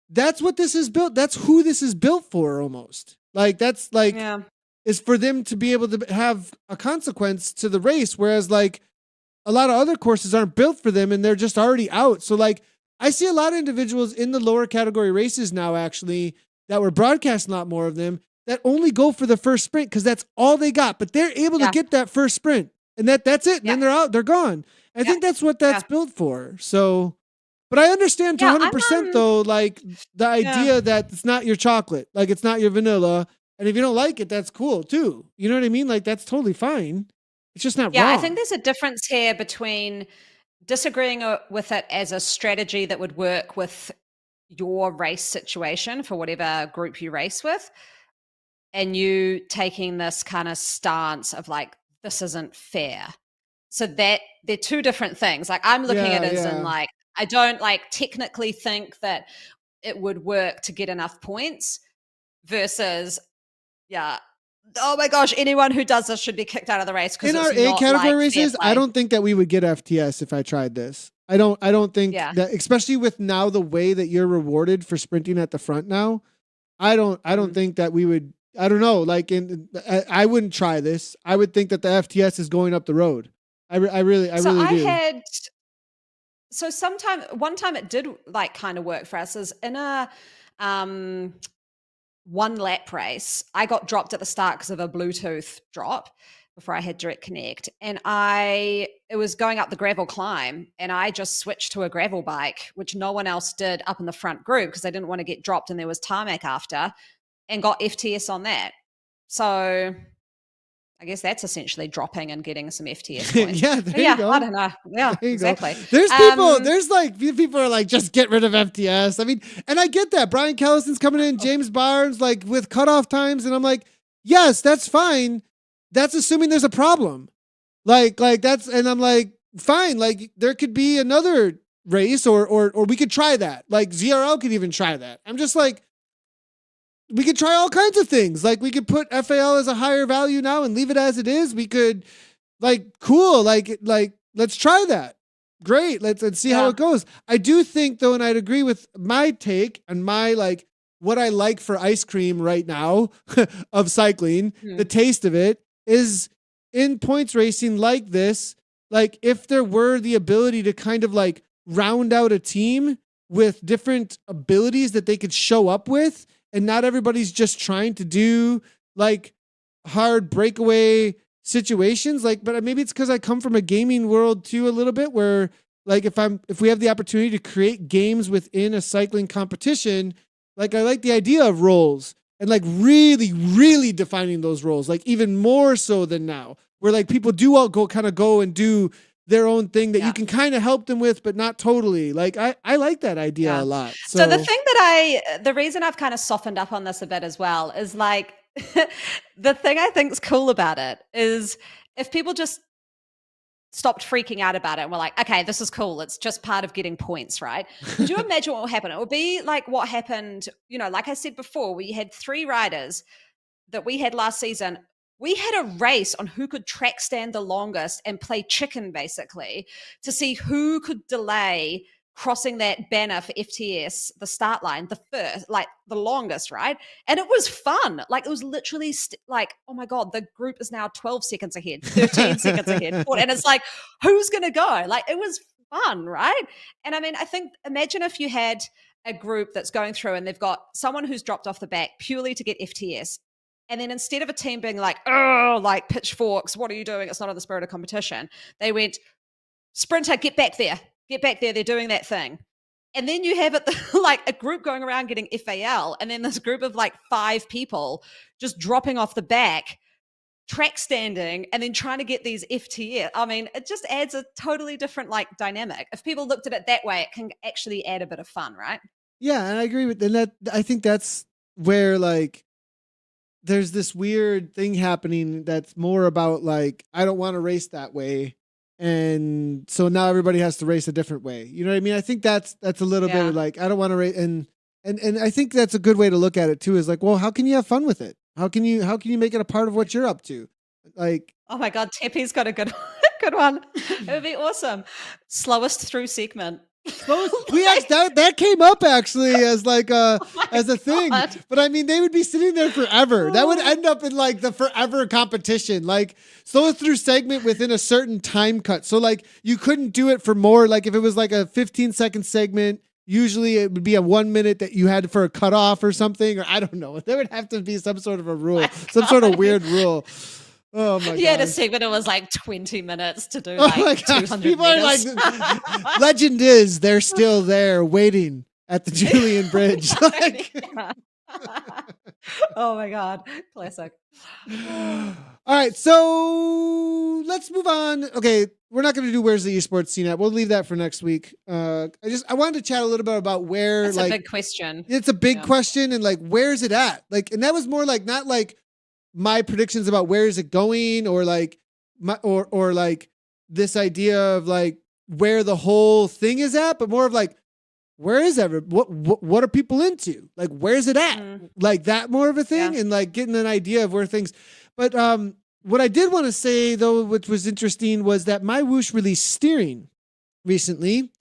That's what this is built. That's who this is built for almost. Like that's like, is for them to be able to have a consequence to the race. Whereas like a lot of other courses aren't built for them and they're just already out. So like, I see a lot of individuals in the lower category races now, actually, that were broadcasting a lot more of them that only go for the first sprint because that's all they got. But they're able to get that first sprint, and that's it. And then they're out, they're gone. I think that's what that's built for. So, but I understand to 100% though, like the idea that it's not your chocolate, like it's not your vanilla, and if you don't like it, that's cool too. You know what I mean? Like that's totally fine. It's just not wrong. Yeah, I think there's a difference here between disagreeing with it as a strategy that would work with your race situation for whatever group you race with, and you taking this kind of stance of like, this isn't fair. So that they're two different things. Like I'm looking at it as in like, I don't like technically think that it would work to get enough points versus, oh my gosh, anyone who does this should be kicked out of the race. In our A category races, I don't think that we would get FTS if I tried this. I don't think that, especially with now the way that you're rewarded for sprinting at the front now, I don't think that we would, I don't know, like I wouldn't try this. I would think that the FTS is going up the road. I really do. One time it did like kind of work for us is in a, 1 lap race. I got dropped at the start because of a Bluetooth drop before I had direct connect. And it was going up the gravel climb, and I just switched to a gravel bike, which no one else did up in the front group because I didn't want to get dropped and there was tarmac after, and got FTS on that. So I guess that's essentially dropping and getting some FTS points. There you go. I don't know. Yeah, exactly. There's people are like, just get rid of FTS. I mean, and I get that. Brian Kellison's coming in, James Barnes, like with cutoff times. And I'm like, yes, that's fine. That's assuming there's a problem. Like that's, and I'm like, fine. Like there could be another race or we could try that. Like ZRL could even try that. I'm just like, we could try all kinds of things. Like we could put FAL as a higher value now and leave it as it is. We could cool. Like let's try that. Great. Let's see how it goes. I do think though, and I'd agree with my take and my like what I like for ice cream right now of cycling, the taste of it is in points racing like this. Like if there were the ability to kind of like round out a team with different abilities that they could show up with, and not everybody's just trying to do like hard breakaway situations. Like, but maybe it's because I come from a gaming world too, a little bit, where like if we have the opportunity to create games within a cycling competition, like I like the idea of roles and like really, really defining those roles, like even more so than now, where like people do all go and do their own thing that you can kind of help them with, but not totally. Like I like that idea a lot. So the reason I've kind of softened up on this a bit as well is like the thing I think is cool about it is if people just stopped freaking out about it and were like, okay, this is cool. It's just part of getting points, right? Could you imagine what will happen? It would be like what happened, like I said before, we had 3 riders that we had last season. We had a race on who could track stand the longest and play chicken basically to see who could delay crossing that banner for FTS, the start line, the longest, right? And it was fun. Like it was literally like, oh my God, the group is now 12 seconds ahead, 13 seconds ahead. And it's like, who's going to go? Like it was fun, right? And I mean, imagine if you had a group that's going through and they've got someone who's dropped off the back purely to get FTS. And then instead of a team being like, oh, like pitchforks, what are you doing? It's not in the spirit of competition. They went, sprinter, get back there. Get back there. They're doing that thing. And then you have it like a group going around getting FAL, and then this group of like 5 people just dropping off the back, track standing, and then trying to get these FTS. I mean, it just adds a totally different like dynamic. If people looked at it that way, it can actually add a bit of fun, right? Yeah, and I agree with that. I think that's where like there's this weird thing happening that's more about like I don't want to race that way, and so now everybody has to race a different way. You know what I mean? I think that's a little bit of like I don't want to race, and I think that's a good way to look at it too. Is like, well, how can you have fun with it? How can you make it a part of what you're up to? Like, oh my God, Tepe's got a good good one. It would be awesome. Slowest through segment. That came up actually as like as a thing, but I mean they would be sitting there forever. That would end up in like the forever competition, like slow through segment within a certain time cut. So like you couldn't do it for more. Like if it was like a 15-second segment, usually it would be a 1 minute that you had for a cutoff or something, or I don't know. There would have to be some sort of a rule, some sort of weird rule. Oh my god! You had a segment. It was like 20 minutes to do like 200 People meters. are like, legend is they're still there waiting at the Julian Bridge. Like, oh my god, classic. All right, so let's move on. Okay, we're not going to do where's the esports scene at. We'll leave that for next week. I wanted to chat a little bit about where. That's like a big question. It's a big question, and like where's it at? Like, and that was more like not like my predictions about where is it going, or like or like this idea of like where the whole thing is at, but more of like where is what are people into? Like where's it at? Like that more of a thing, and like getting an idea of where things. But what I did want to say though, which was interesting, was that MyWhoosh released steering recently,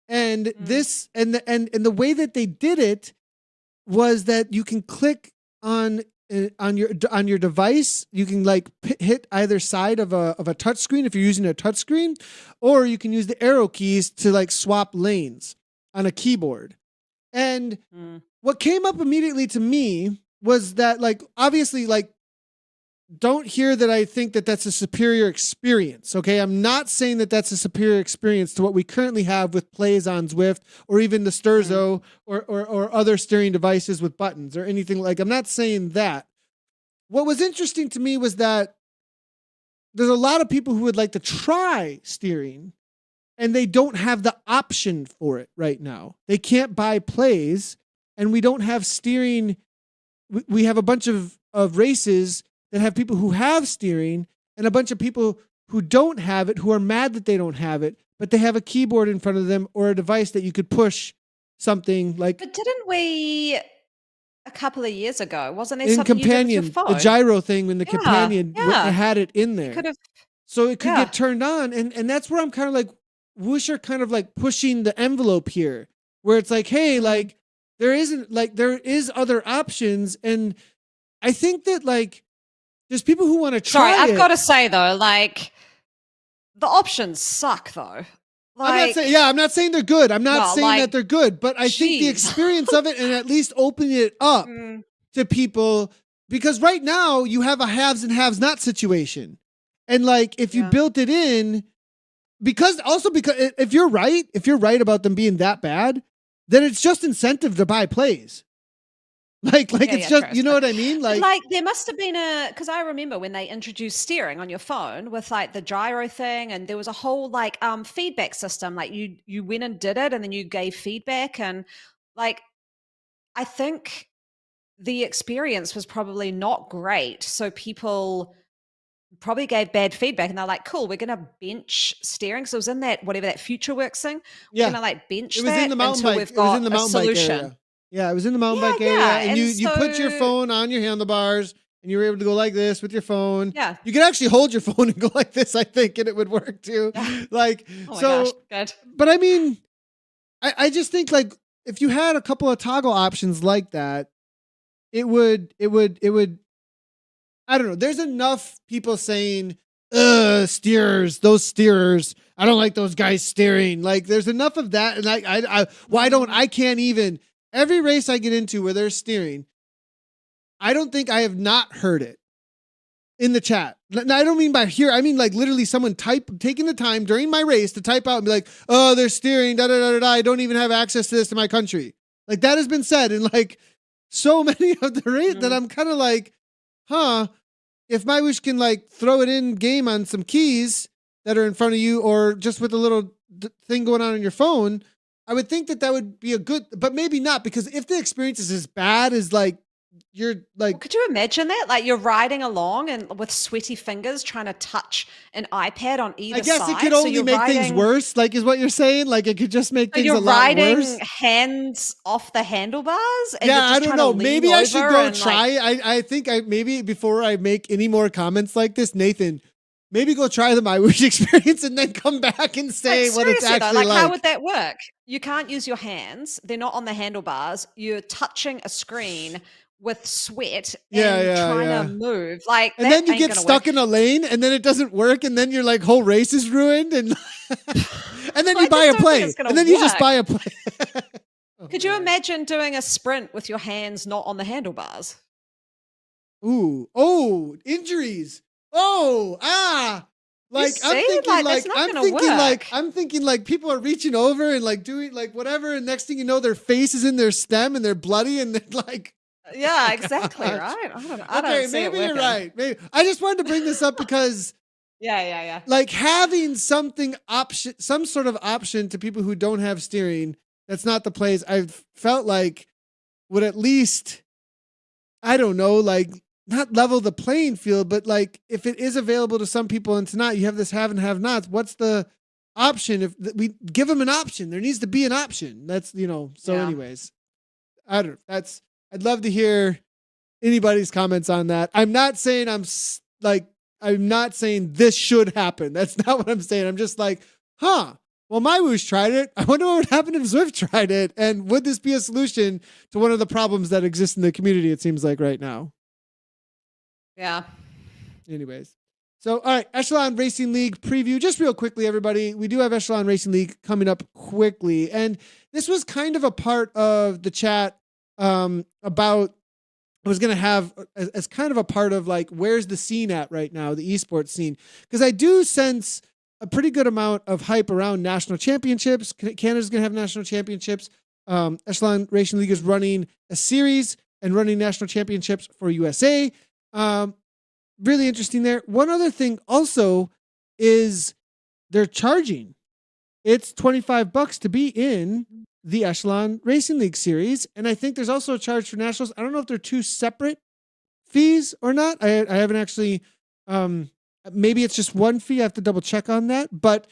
and this and the way that they did it was that you can click on your device. You can like hit either side of a touch screen if you're using a touch screen, or you can use the arrow keys to like swap lanes on a keyboard. And what came up immediately to me was that like obviously like don't hear that I think that that's a superior experience. Okay, I'm not saying that that's a superior experience to what we currently have with plays on Zwift, or even the Sturzo, or other steering devices with buttons or anything. Like, I'm not saying that. What was interesting to me was that there's a lot of people who would like to try steering, and they don't have the option for it right now. They can't buy plays, and we don't have steering. We have a bunch of races that have people who have steering, and a bunch of people who don't have it, who are mad that they don't have it, but they have a keyboard in front of them or a device that you could push something like. But didn't we a couple of years ago? Wasn't there in something Companion, you did with your phone? the gyro thing when the Companion had it in there, so it could get turned on, and that's where I'm kind of like, Whoosh are kind of like pushing the envelope here, where it's like, hey, like there is other options, and I think that like. There's people who want to try. Sorry, I've got to say though, like the options suck though. Like, I'm not saying they're good. I'm not saying that they're good, but I think the experience of it, and at least opening it up to people, because right now you have a haves and haves not situation. And like, if you built it in, because if you're right about them being that bad, then it's just incentive to buy plays. Like it's just, true. You know what I mean? Like there must have been because I remember when they introduced steering on your phone with like the gyro thing, and there was a whole like feedback system. Like you went and did it, and then you gave feedback, and like I think the experience was probably not great. So people probably gave bad feedback, and they're like, cool, we're gonna bench steering. So it was in that whatever that FutureWorks thing. We're gonna like bench it was that in the mountain until bike. we've got in the mountain a solution. Bike area. Yeah, it was in the mountain bike area, and you put your phone on your handlebars, and you were able to go like this with your phone. Yeah, you could actually hold your phone and go like this, I think, and it would work too. Like, oh my gosh, good. But I mean, I just think like if you had a couple of toggle options like that, it would. I don't know. There's enough people saying, steerers, those steerers. I don't like those guys steering. Like, there's enough of that, and I can't even. Every race I get into where they're steering, I don't think I have not heard it. in the chat. Now, I don't mean by here. I mean like literally someone taking the time during my race to type out and be like, oh, they're steering, da da da da da. I don't even have access to this in my country. Like that has been said in like so many of the race that I'm kind of like, huh, if MyWhoosh can like throw it in game on some keys that are in front of you or just with a little thing going on your phone, I would think that that would be a good, but maybe not, because if the experience is as bad as like, you're like, Well, could you imagine that? Like you're riding along and with sweaty fingers trying to touch an iPad on either side. I guess it could only make things worse, like is what you're saying. Like it could just make things a lot worse. You're riding hands off the handlebars. And yeah, you're just I don't know. Maybe I should go try. Like, I think maybe before I make any more comments like this, Nathan, maybe go try the MyWhoosh experience and then come back and say what it's actually like. How would that work? You can't use your hands. They're not on the handlebars. You're touching a screen with sweat and trying to move. Like, and then you get stuck in a lane and then it doesn't work. And then your like whole race is ruined. And, and then you buy a plane. And then you just buy a plane. Could you imagine doing a sprint with your hands not on the handlebars? Ooh. Oh, injuries. Oh, like I'm thinking like people are reaching over and like doing like whatever, and next thing you know, their face is in their stem and they're bloody and they're like, yeah, exactly, right? I don't know. Okay, maybe you're right. Maybe I just wanted to bring this up because yeah. Like having some sort of option to people who don't have steering, that's not the plays, I've felt like would at least, I don't know, like not level the playing field, but like if it is available to some people and to not, you have this have and have nots. What's the option? If we give them an option, there needs to be an option. That's, anyways, I'd love to hear anybody's comments on that. I'm not saying this should happen. That's not what I'm saying. I'm just like, well, MyWhoosh tried it. I wonder what would happen if Zwift tried it. And would this be a solution to one of the problems that exist in the community, it seems like right now? Yeah. Anyways. So, all right, Echelon Racing League preview. Just real quickly, everybody. We do have Echelon Racing League coming up quickly. And this was kind of a part of the chat about, I was going to have as kind of a part of like, where's the scene at right now, the esports scene? Because I do sense a pretty good amount of hype around national championships. Canada's going to have national championships. Echelon Racing League is running a series and running national championships for USA. Really interesting there. One other thing also is they're charging. It's $25 to be in the Echelon Racing League series. And I think there's also a charge for nationals. I don't know if they're two separate fees or not. I haven't actually, maybe it's just one fee. I have to double check on that. But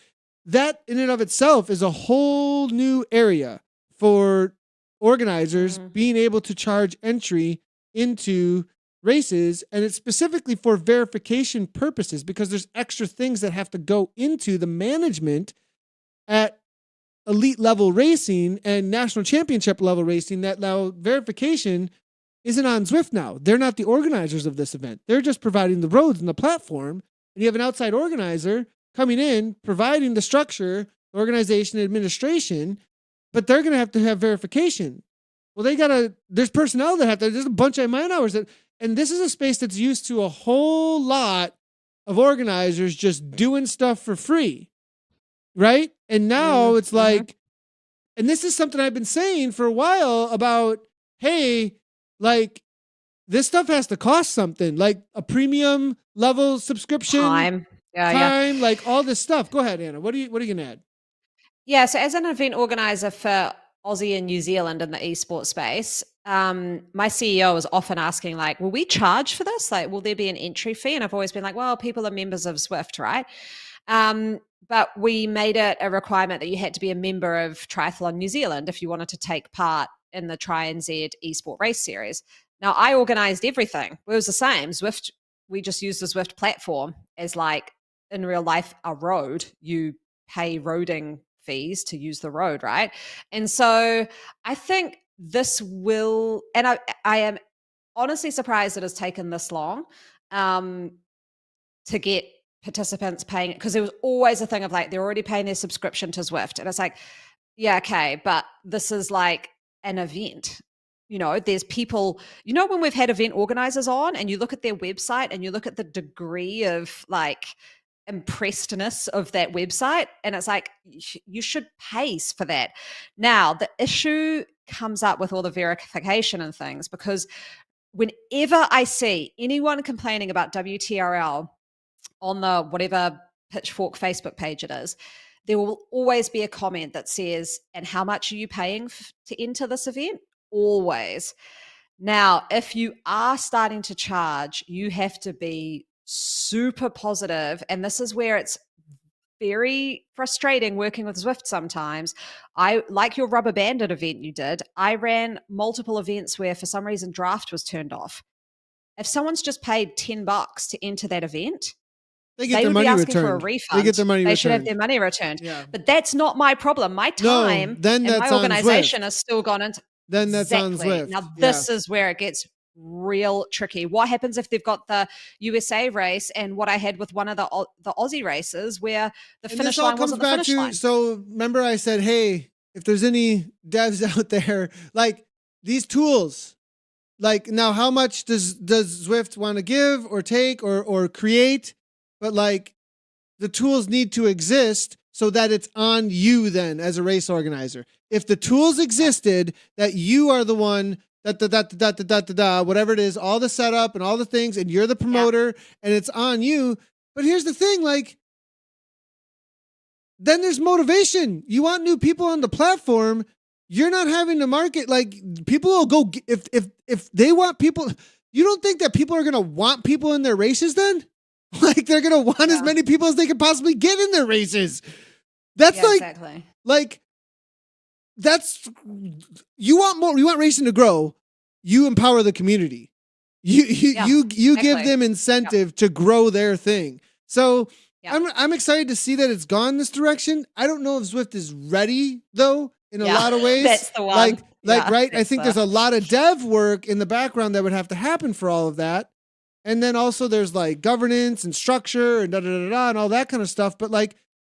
that in and of itself is a whole new area for organizers being able to charge entry into races, and it's specifically for verification purposes because there's extra things that have to go into the management at elite level racing and national championship level racing that now verification isn't on Zwift now. They're not the organizers of this event. They're just providing the roads and the platform, and you have an outside organizer coming in, providing the structure, organization, administration, but they're going to have verification. Well, there's personnel that there's a bunch of man hours and this is a space that's used to a whole lot of organizers just doing stuff for free, right? And now it's like, and this is something I've been saying for a while about, hey, like this stuff has to cost something, like a premium level subscription, time, like all this stuff. Go ahead, Anna. What are you going to add? Yeah, so as an event organizer for Aussie and New Zealand in the esports space, my CEO is often asking like, will we charge for this? Like, will there be an entry fee? And I've always been like, well, people are members of Zwift, right? But we made it a requirement that you had to be a member of Triathlon New Zealand if you wanted to take part in the TriNZ Esport Race Series. Now, I organized everything. It was the same. Zwift, we just used the Zwift platform as like, in real life, a road. You pay roading fees to use the road, right? And so I think this will, and I am honestly surprised it has taken this long to get participants paying it, because there was always a thing of like, they're already paying their subscription to Zwift. And it's like, yeah, okay, but this is like an event. there's people, when we've had event organizers on and you look at their website and you look at the degree of like impressedness of that website, and it's like, you should pay for that. Now, the issue comes up with all the verification and things, because whenever I see anyone complaining about WTRL on the whatever Pitchfork Facebook page it is, there will always be a comment that says, and how much are you paying to enter this event? Always. Now, if you are starting to charge, you have to be super positive. And this is where it's very frustrating working with Zwift sometimes. I like your rubber banded event you did. I ran multiple events where for some reason draft was turned off. If someone's just paid $10 to enter that event, they get they their would money be asking returned. for a refund. They get their money They returned. should have their money returned. Yeah. But that's not my problem. My time then and that's my on organization Zwift. has still gone into. Then that's on Zwift. Now, this is where it gets real tricky. What happens if they've got the USA race and what I had with one of the Aussie races where the finish line wasn't the finish line? So remember I said, hey, if there's any devs out there, like these tools, like now how much does Zwift want to give or take or create? But like the tools need to exist so that it's on you then as a race organizer. If the tools existed that you are the one whatever it is, all the setup and all the things, and you're the promoter and it's on you. But here's the thing, like, then there's motivation. You want new people on the platform. You're not having to market, like people will go, if they want people, you don't think that people are going to want people in their races then? Like they're going to want as many people as they can possibly get in their races. That's that's you want racing to grow. You empower the community. You give them incentive to grow their thing. So I'm excited to see that it's gone this direction. I don't know if Zwift is ready though, in a lot of ways. That's the one. Right. I think there's a lot of dev work in the background that would have to happen for all of that. And then also there's like governance and structure and and all that kind of stuff. But like,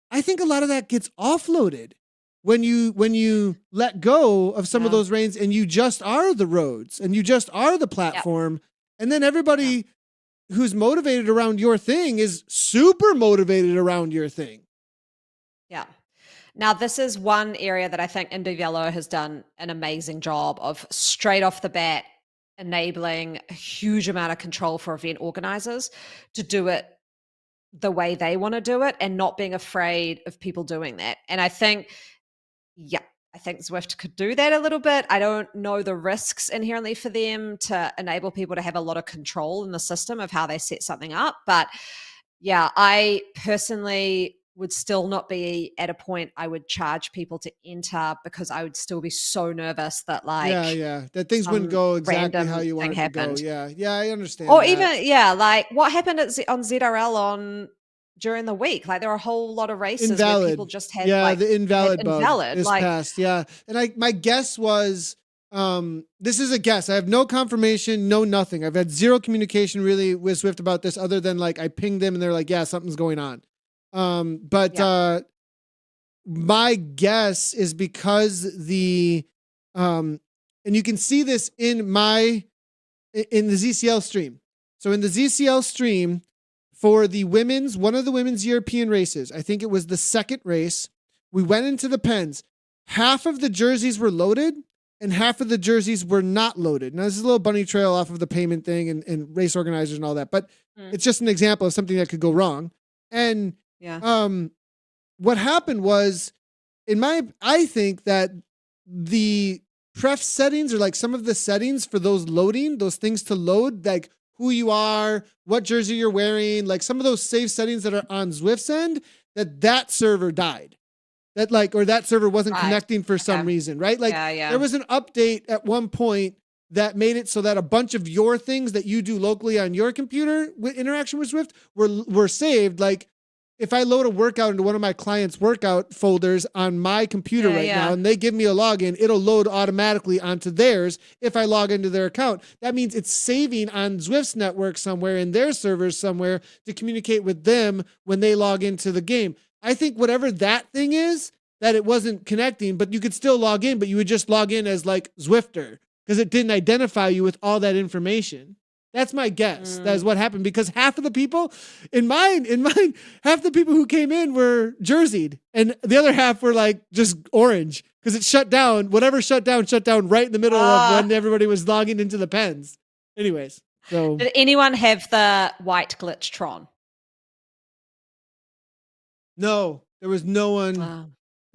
I think a lot of that gets offloaded when you let go of some of those reins and you just are the roads and you just are the platform. And then everybody who's motivated around your thing is super motivated around your thing. Yeah. Now, this is one area that I think Indy Velo has done an amazing job of straight off the bat enabling a huge amount of control for event organizers to do it the way they want to do it and not being afraid of people doing that. And I think, I think Zwift could do that a little bit. I don't know the risks inherently for them to enable people to have a lot of control in the system of how they set something up. But I personally would still not be at a point I would charge people to enter because I would still be so nervous that that things wouldn't go exactly how you want it to go. Yeah, I understand. Or even like what happened on ZRL during the week? Like there are a whole lot of races where people just had the invalid bug is like, passed. Yeah, and my guess was this is a guess. I have no confirmation, no nothing. I've had zero communication really with Zwift about this other than like I pinged them and they're like, yeah, something's going on. My guess is because and you can see this in the ZCL stream. So in the ZCL stream for one of the women's European races, I think it was the second race, we went into the pens. Half of the jerseys were loaded and half of the jerseys were not loaded. Now this is a little bunny trail off of the payment thing and race organizers and all that, but it's just an example of something that could go wrong. And what happened was, I think that the pref settings or like some of the settings for those things to load, like who you are, what jersey you're wearing, like some of those save settings that are on Zwift's end, that server died. That server wasn't connecting for some reason, right? Like there was an update at one point that made it so that a bunch of your things that you do locally on your computer with interaction with Zwift were saved. Like if I load a workout into one of my clients' workout folders on my computer now, and they give me a login, it'll load automatically onto theirs if I log into their account. That means it's saving on Zwift's network somewhere in their servers somewhere to communicate with them when they log into the game. I think whatever that thing is, that it wasn't connecting, but you could still log in, but you would just log in as like Zwifter because it didn't identify you with all that information. That's my guess. That is what happened, because half of the people in mine, half the people who came in were jerseyed, and the other half were like just orange because it shut down. Whatever shut down right in the middle of when everybody was logging into the pens. Anyways, so did anyone have the white Glitchtron? No, there was no one. Wow.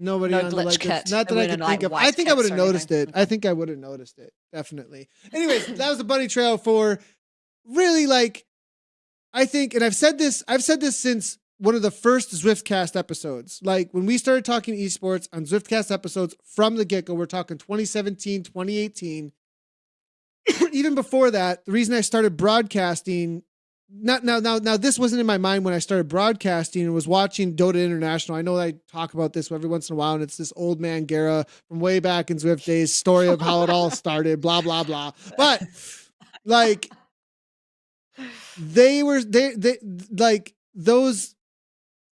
Nobody No on glitch the like, kit. not that I could think of. I think I would have noticed it. Okay. I think I would have noticed it. Definitely. Anyways, that was the bunny trail for really like, I think, and I've said this since one of the first Zwiftcast episodes. Like when we started talking esports on Zwiftcast episodes from the get-go, we're talking 2017, 2018. Even before that, the reason I started broadcasting, now this wasn't in my mind when I started broadcasting and was watching Dota International. I know I talk about this every once in a while, and it's this old man Guerra from way back in Zwift days story of how it all started, blah, blah, blah. But like they like those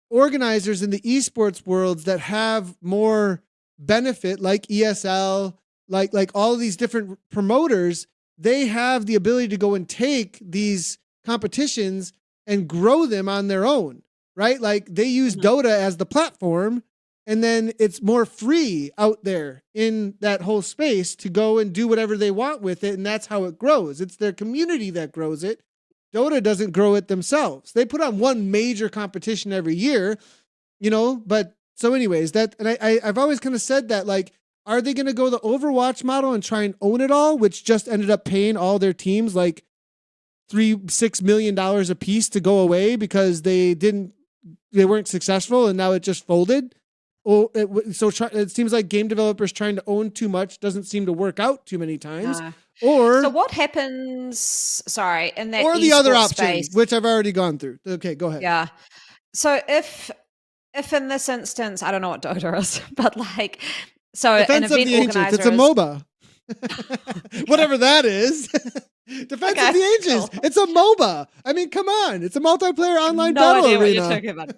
organizers in the esports worlds that have more benefit, like ESL, like all of these different promoters, they have the ability to go and take these competitions and grow them on their own, right? Like they use Dota as the platform, and then it's more free out there in that whole space to go and do whatever they want with it. And that's how it grows. It's their community that grows it. Dota doesn't grow it themselves. They put on one major competition every year, but so anyways, and I've always kind of said that, like, are they going to go the Overwatch model and try and own it all, which just ended up paying all their teams like $6 million a piece to go away because they weren't successful, and now it just folded. It seems like game developers trying to own too much doesn't seem to work out too many times. So what happens? Sorry, in that or the other option, space, which I've already gone through. Okay, go ahead. Yeah. So if in this instance, I don't know what Dota is, but like, so Defense an of event the Ancients. organizer, It's a MOBA. Whatever that is. Defense of the Ancients. Cool. It's a MOBA. I mean, come on. It's a multiplayer online battle arena. What you're talking about.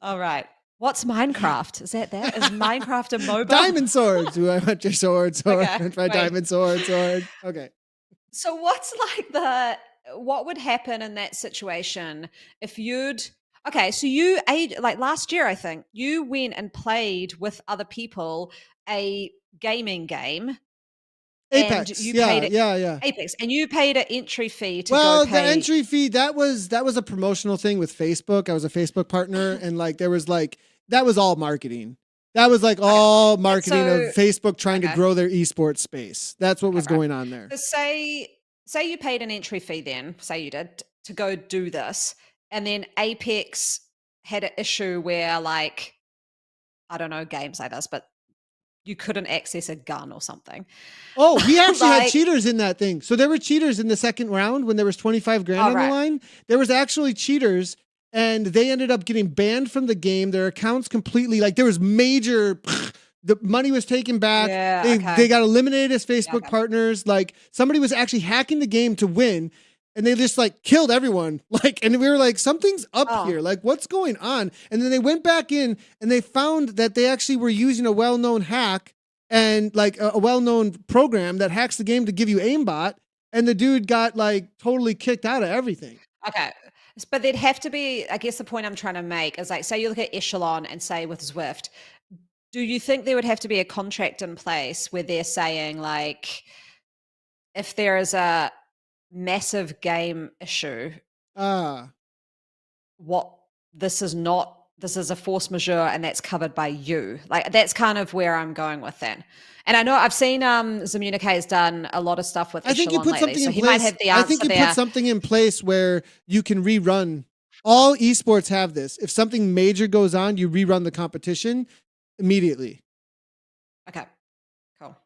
All right. What's Minecraft? Is that? Is Minecraft a MOBA? Diamond swords. Do I want your sword? My diamond sword. Okay. So what would happen in that situation if so you like last year, I think you went and played with other people a gaming game. Apex. And you paid Apex, and you paid an entry fee to go pay. The entry fee, that was a promotional thing with Facebook. I was a Facebook partner, and like there was like that was all marketing. That was like all marketing of Facebook trying to grow their esports space. That's what was going on there. So say you paid an entry fee then, say you did, to go do this, and then Apex had an issue where, like, I don't know games like this, but you couldn't access a gun or something. Oh, we actually had cheaters in that thing. So there were cheaters in the second round when there was 25 grand on the line. There was actually cheaters, and they ended up getting banned from the game. Their accounts completely, like there was major, the money was taken back. They got eliminated as Facebook partners. Like somebody was actually hacking the game to win, and they just like killed everyone. Like, and we were like, something's up here. Like, what's going on? And then they went back in and they found that they actually were using a well-known hack and like a well-known program that hacks the game to give you aimbot. And the dude got like totally kicked out of everything. Okay. But there'd have to be, I guess the point I'm trying to make is like, say you look at Echelon and say with Zwift, do you think there would have to be a contract in place where they're saying like, if there is a massive game issue, this is a force majeure and that's covered by you? Like that's kind of where I'm going with that. And I know I've seen Zamunica has done a lot of stuff with Echelon lately, so he might have the answer. I think you put something in place where you can rerun. All esports have this. If something major goes on, you rerun the competition immediately. Okay, cool.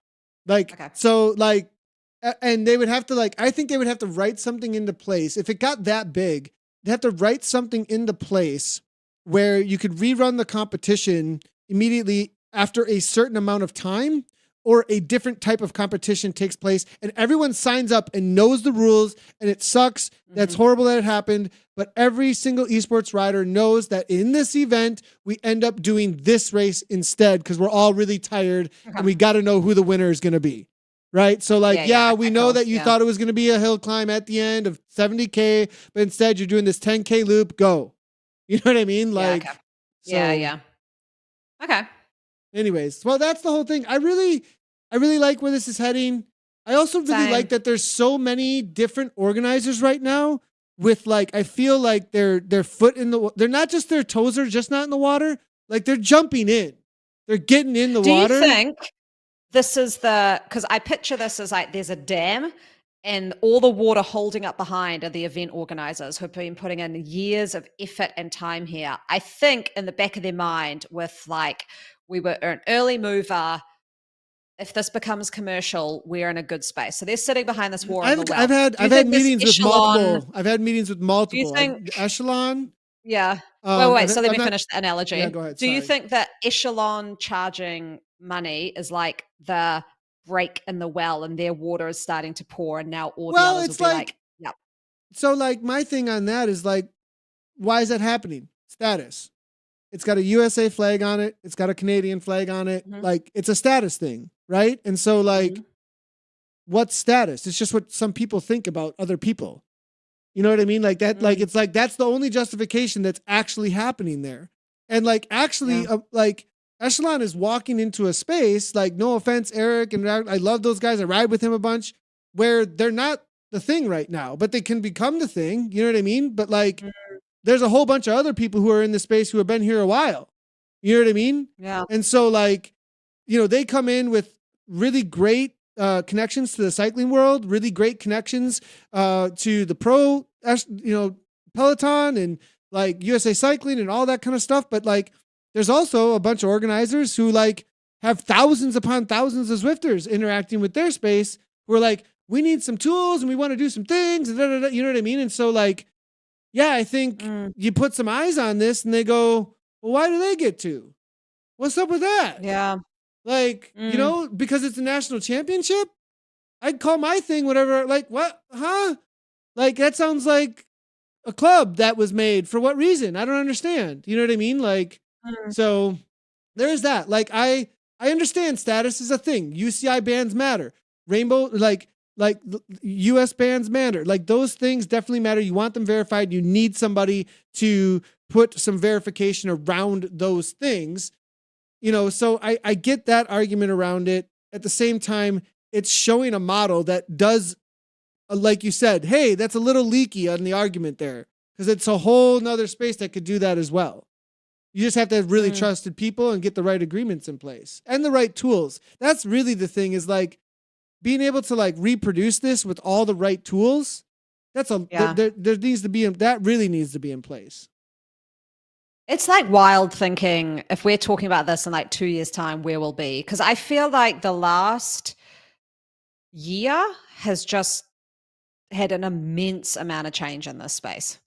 And they would have to I think they would have to write something into place. If it got that big, they have to write something into place where you could rerun the competition immediately after a certain amount of time, or a different type of competition takes place and everyone signs up and knows the rules, and it sucks. That's horrible that it happened. But every single esports rider knows that in this event, we end up doing this race instead because we're all really tired and we got to know who the winner is going to be. right? So like, we know that you yeah. thought it was going to be a hill climb at the end of 70K, but instead you're doing this 10K loop, go. You know what I mean? Like, yeah. Okay. Anyways, well, that's the whole thing. I really like where this is heading. I also really like that there's so many different organizers right now with like, I feel like their foot in the, they're not just their toes are just not in the water. Like they're jumping in, they're getting in the water. Do you think this is because I picture this as like, there's a dam and all the water holding up behind are the event organizers who've been putting in years of effort and time here. I think in the back of their mind with like, we were an early mover. If this becomes commercial, we're in a good space. So they're sitting behind this war on the well. I've had meetings with multiple. I've had meetings with multiple. Do you think Echelon? Yeah. Wait. So let me finish the analogy. Yeah, go ahead. Do you think that Echelon charging money is like the break in the well, and their water is starting to pour, and now all the others will be like, yep. So like my thing on that is like, why is that happening? Status. It's got a USA flag on it. It's got a Canadian flag on it. Mhm. Like it's a status thing, right? And so like, Mhm. what's status? It's just what some people think about other people. You know what I mean? Like that, like, it's like, that's the only justification that's actually happening there. And like, actually, like Echelon is walking into a space, like, no offense, Eric, and I love those guys. I ride with him a bunch, where they're not the thing right now, but they can become the thing. You know what I mean? But like, there's a whole bunch of other people who are in the space who have been here a while. You know what I mean? Yeah. And so like, you know, they come in with really great connections to the cycling world, really great connections to the pro, Peloton and like USA Cycling and all that kind of stuff. But like, there's also a bunch of organizers who like have thousands upon thousands of Zwifters interacting with their space. Who are like, we need some tools and we want to do some things. And you know what I mean? And so like, yeah, I think you put some eyes on this and they go, well, why do they get to? What's up with that? Yeah. Like, you know, because it's a national championship, I'd call my thing whatever. Like, what? Huh? Like, that sounds like a club that was made for what reason? I don't understand. You know what I mean? Like, so there's that. Like, I understand status is a thing. UCI bans matter. Rainbow, like US bans matter. Like, those things definitely matter. You want them verified. You need somebody to put some verification around those things. You know, so I get that argument around it. At the same time, it's showing a model that does, like you said, hey, that's a little leaky on the argument there, because it's a whole nother space that could do that as well. You just have to have really trusted people and get the right agreements in place and the right tools. That's really the thing, is like being able to like reproduce this with all the right tools. That's there needs to be, that really needs to be in place. It's like wild thinking if we're talking about this in like 2 years' time, where we'll be. Because I feel like the last year has just had an immense amount of change in this space.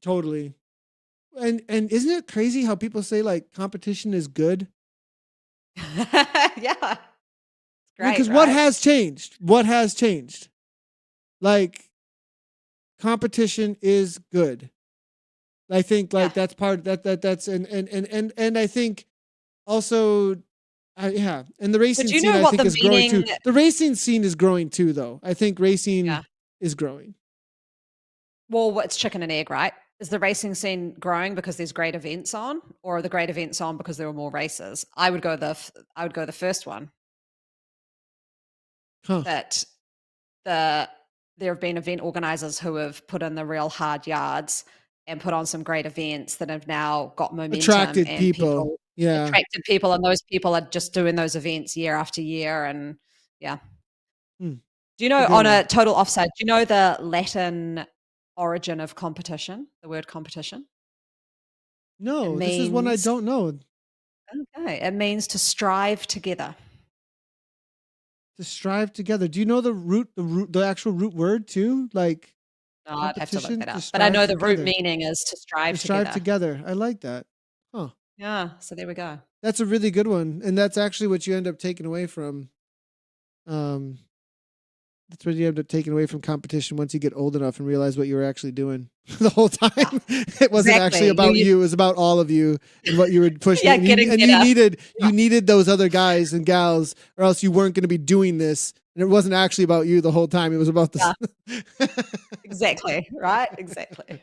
Totally. And isn't it crazy how people say like competition is good? Yeah. Great, because right? what has changed? What has changed? Like, competition is good. I think like that's part that's and I think also and the racing scene I think is growing too. The racing scene is growing too, though. I think racing is growing. Well, it's chicken and egg, right? Is the racing scene growing because there's great events on, or are the great events on because there are more races? I would go the first one. That there have been event organizers who have put in the real hard yards and put on some great events that have now got momentum. Attracted people. Yeah. Attracted people, and those people are just doing those events year after year. And do you know, on a total offside, do you know the Latin origin of competition, the word competition? No, this is one I don't know. Okay. It means to strive together. To strive together. Do you know the actual root word too? Like, no, I'd have to look that up. But I know the root meaning is to strive together. Strive together. I like that. Huh. Yeah. So there we go. That's a really good one. And that's actually what you end up taking away from. That's what you end up taking away from competition once you get old enough and realize what you were actually doing the whole time. Yeah. It wasn't actually about you. It was about all of you and what you were pushing. You needed those other guys and gals, or else you weren't going to be doing this And it wasn't actually about you the whole time. It was about the. Yeah. Exactly. Right. Exactly.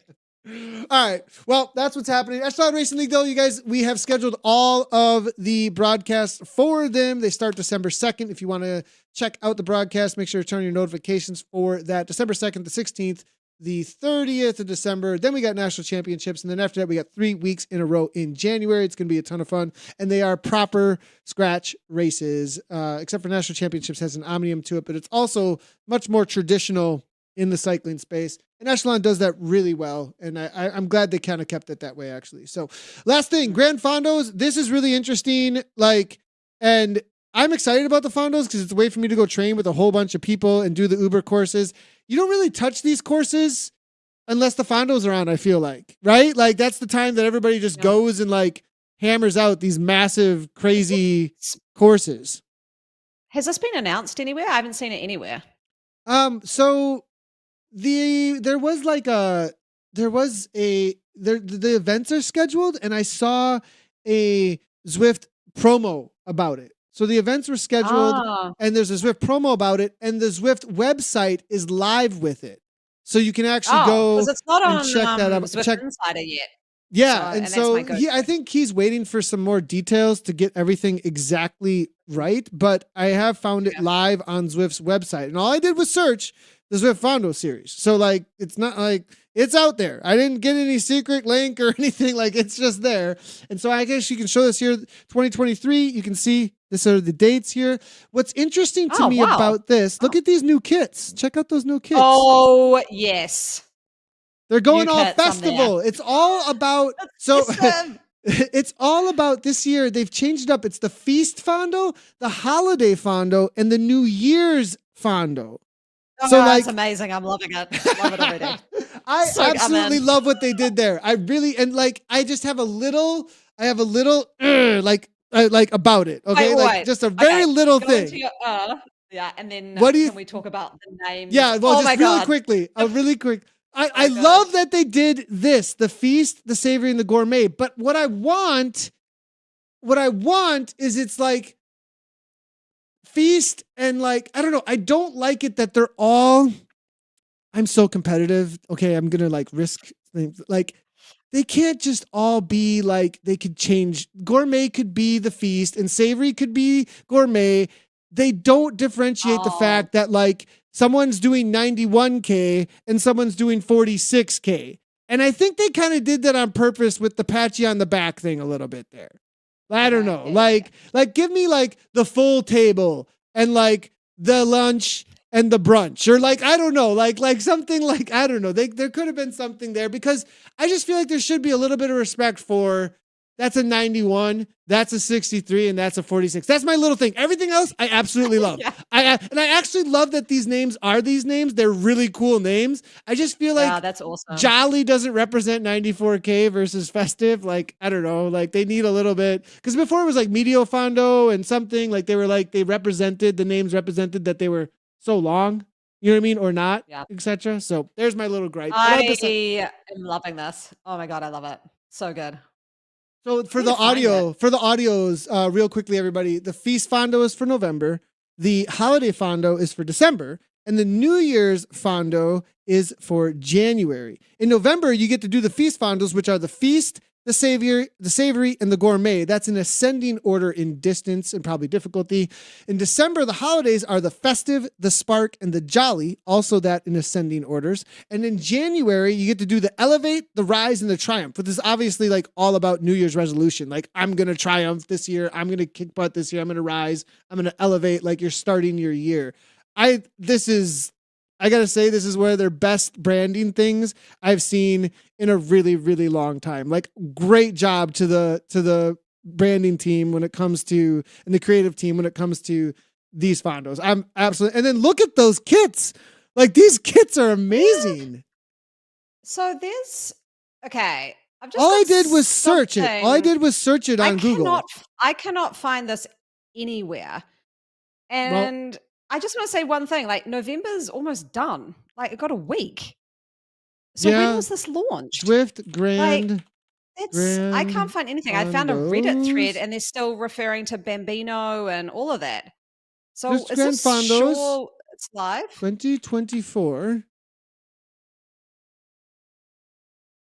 All right. Well, that's what's happening. Echelon Racing League, though, you guys, we have scheduled all of the broadcasts for them. They start December 2nd. If you want to check out the broadcast, make sure to turn on your notifications for that. December 2nd, the 16th, the 30th of December. Then we got national championships. And then after that, we got 3 weeks in a row in January. It's going to be a ton of fun. And they are proper scratch races, except for national championships has an omnium to it, but it's also much more traditional in the cycling space. And Echelon does that really well. And I'm glad they kind of kept it that way, actually. So last thing, Grand Fondos. This is really interesting. And I'm excited about the Fondos because it's a way for me to go train with a whole bunch of people and do the Uber courses. You don't really touch these courses unless the Fondos are on, I feel like, right? Like that's the time that everybody just goes and like hammers out these massive, crazy courses. Has this been announced anywhere? I haven't seen it anywhere. So the events are scheduled, and I saw a Zwift promo about it. So the events were scheduled, and there's a Zwift promo about it, and the Zwift website is live with it. So you can actually go it's not and on, check that out. Zwift Insider yet. Yeah, so I think he's waiting for some more details to get everything exactly right, but I have found it live on Zwift's website. And all I did was search the Zwift Fondo series. So like, it's not like it's out there. I didn't get any secret link or anything. Like it's just there. And so I guess you can show this here, 2023. You can see this are the dates here. What's interesting to me about this, look at these new kits. Check out those new kits. Oh, yes. They're going all festival. It's all about, so it's all about this year. They've changed it up. It's the Feast Fondo, the Holiday Fondo, and the New Year's Fondo. Oh, so that's amazing. I'm loving it. Love it already. I absolutely love what they did there. I really, and like, I just have a little, like about it. Okay. Like just a very little thing. Yeah. And then can we talk about the name? Yeah. Well, just really quickly, really quick. I love that they did this, the feast, the savory, and the gourmet. But what I want is it's like feast and like, I don't know. I don't like it that they're all, I'm so competitive. Okay. I'm going to like risk things. Like they can't just all be like, they could change. Gourmet could be the feast and savory could be gourmet. They don't differentiate the fact that like, someone's doing 91K and someone's doing 46K. And I think they kind of did that on purpose with the patchy on the back thing a little bit there. I don't know. Like give me like the full table and like the lunch and the brunch or like, I don't know, like something like, I don't know. There could have been something there because I just feel like there should be a little bit of respect for that's a 91, that's a 63, and that's a 46. That's my little thing. Everything else, I absolutely love. I actually love that these names are these names. They're really cool names. I just feel like that's awesome. Jolly doesn't represent 94K versus Festive. Like, I don't know. Like, they need a little bit. Because before it was like Medio Fondo and something. Like, they were like, the names represented that they were so long. You know what I mean? Or not, etc. So there's my little gripe. I am loving this. Oh my God, I love it. So good. So for the audios, real quickly, everybody, the Feast Fondo is for November, the Holiday Fondo is for December, and the New Year's Fondo is for January. In November, you get to do the Feast Fondos, which are the Feast, the Savory, and the Gourmet. That's in ascending order in distance and probably difficulty. In December, the holidays are the Festive, the Spark, and the Jolly, also that in ascending orders. And in January, you get to do the Elevate, the Rise, and the Triumph, which is obviously like all about New Year's resolution. Like, I'm going to triumph this year. I'm going to kick butt this year. I'm going to rise. I'm going to elevate, like you're starting your year. I gotta say, this is one of their best branding things I've seen in a really, really long time. Like, great job to the branding team when it comes to, and the creative team when it comes to these Fondos. I'm absolutely, and then look at those kits. Like, these kits are amazing. So there's, okay. All I did was search it on Google. I cannot find this anywhere. And I just want to say one thing, like November's almost done. Like it got a week. So when was this launched? Zwift Grand. I can't find anything. I found a Reddit thread and they're still referring to Bambino and all of that. So Just is Grand this Fondos sure it's live? 2024.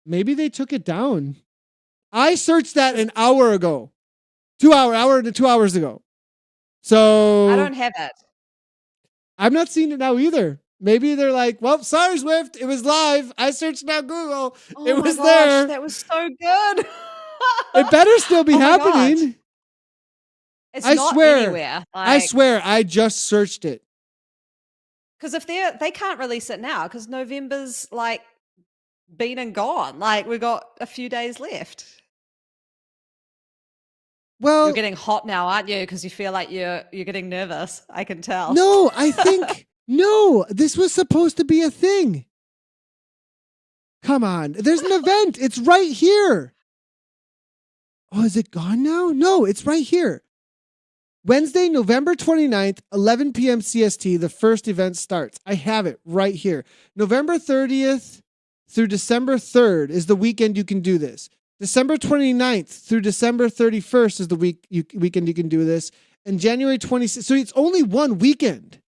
Maybe they took it down. I searched that an hour ago. 2 hours ago. So I don't have it. I'm not seeing it now either. Maybe they're like, well, sorry, Zwift. It was live. I searched it on Google. Oh It my was gosh, there. that was so good. It better still be Oh my God. happening. It's I not swear. anywhere. I swear. I just searched it. Because if they can't release it now because November's like been and gone. Like we got a few days left. Well, You're getting hot now, aren't you? Because you feel like you're getting nervous. I can tell. no, I think no. This was supposed to be a thing. Come on. There's an event. It's right here. Oh, is it gone now? No, it's right here. Wednesday, November 29th, 11 p.m. CST, the first event starts. I have it right here. November 30th through December 3rd is the weekend you can do this. December 29th through December 31st is the weekend you can do this. And January 26th. So it's only one weekend.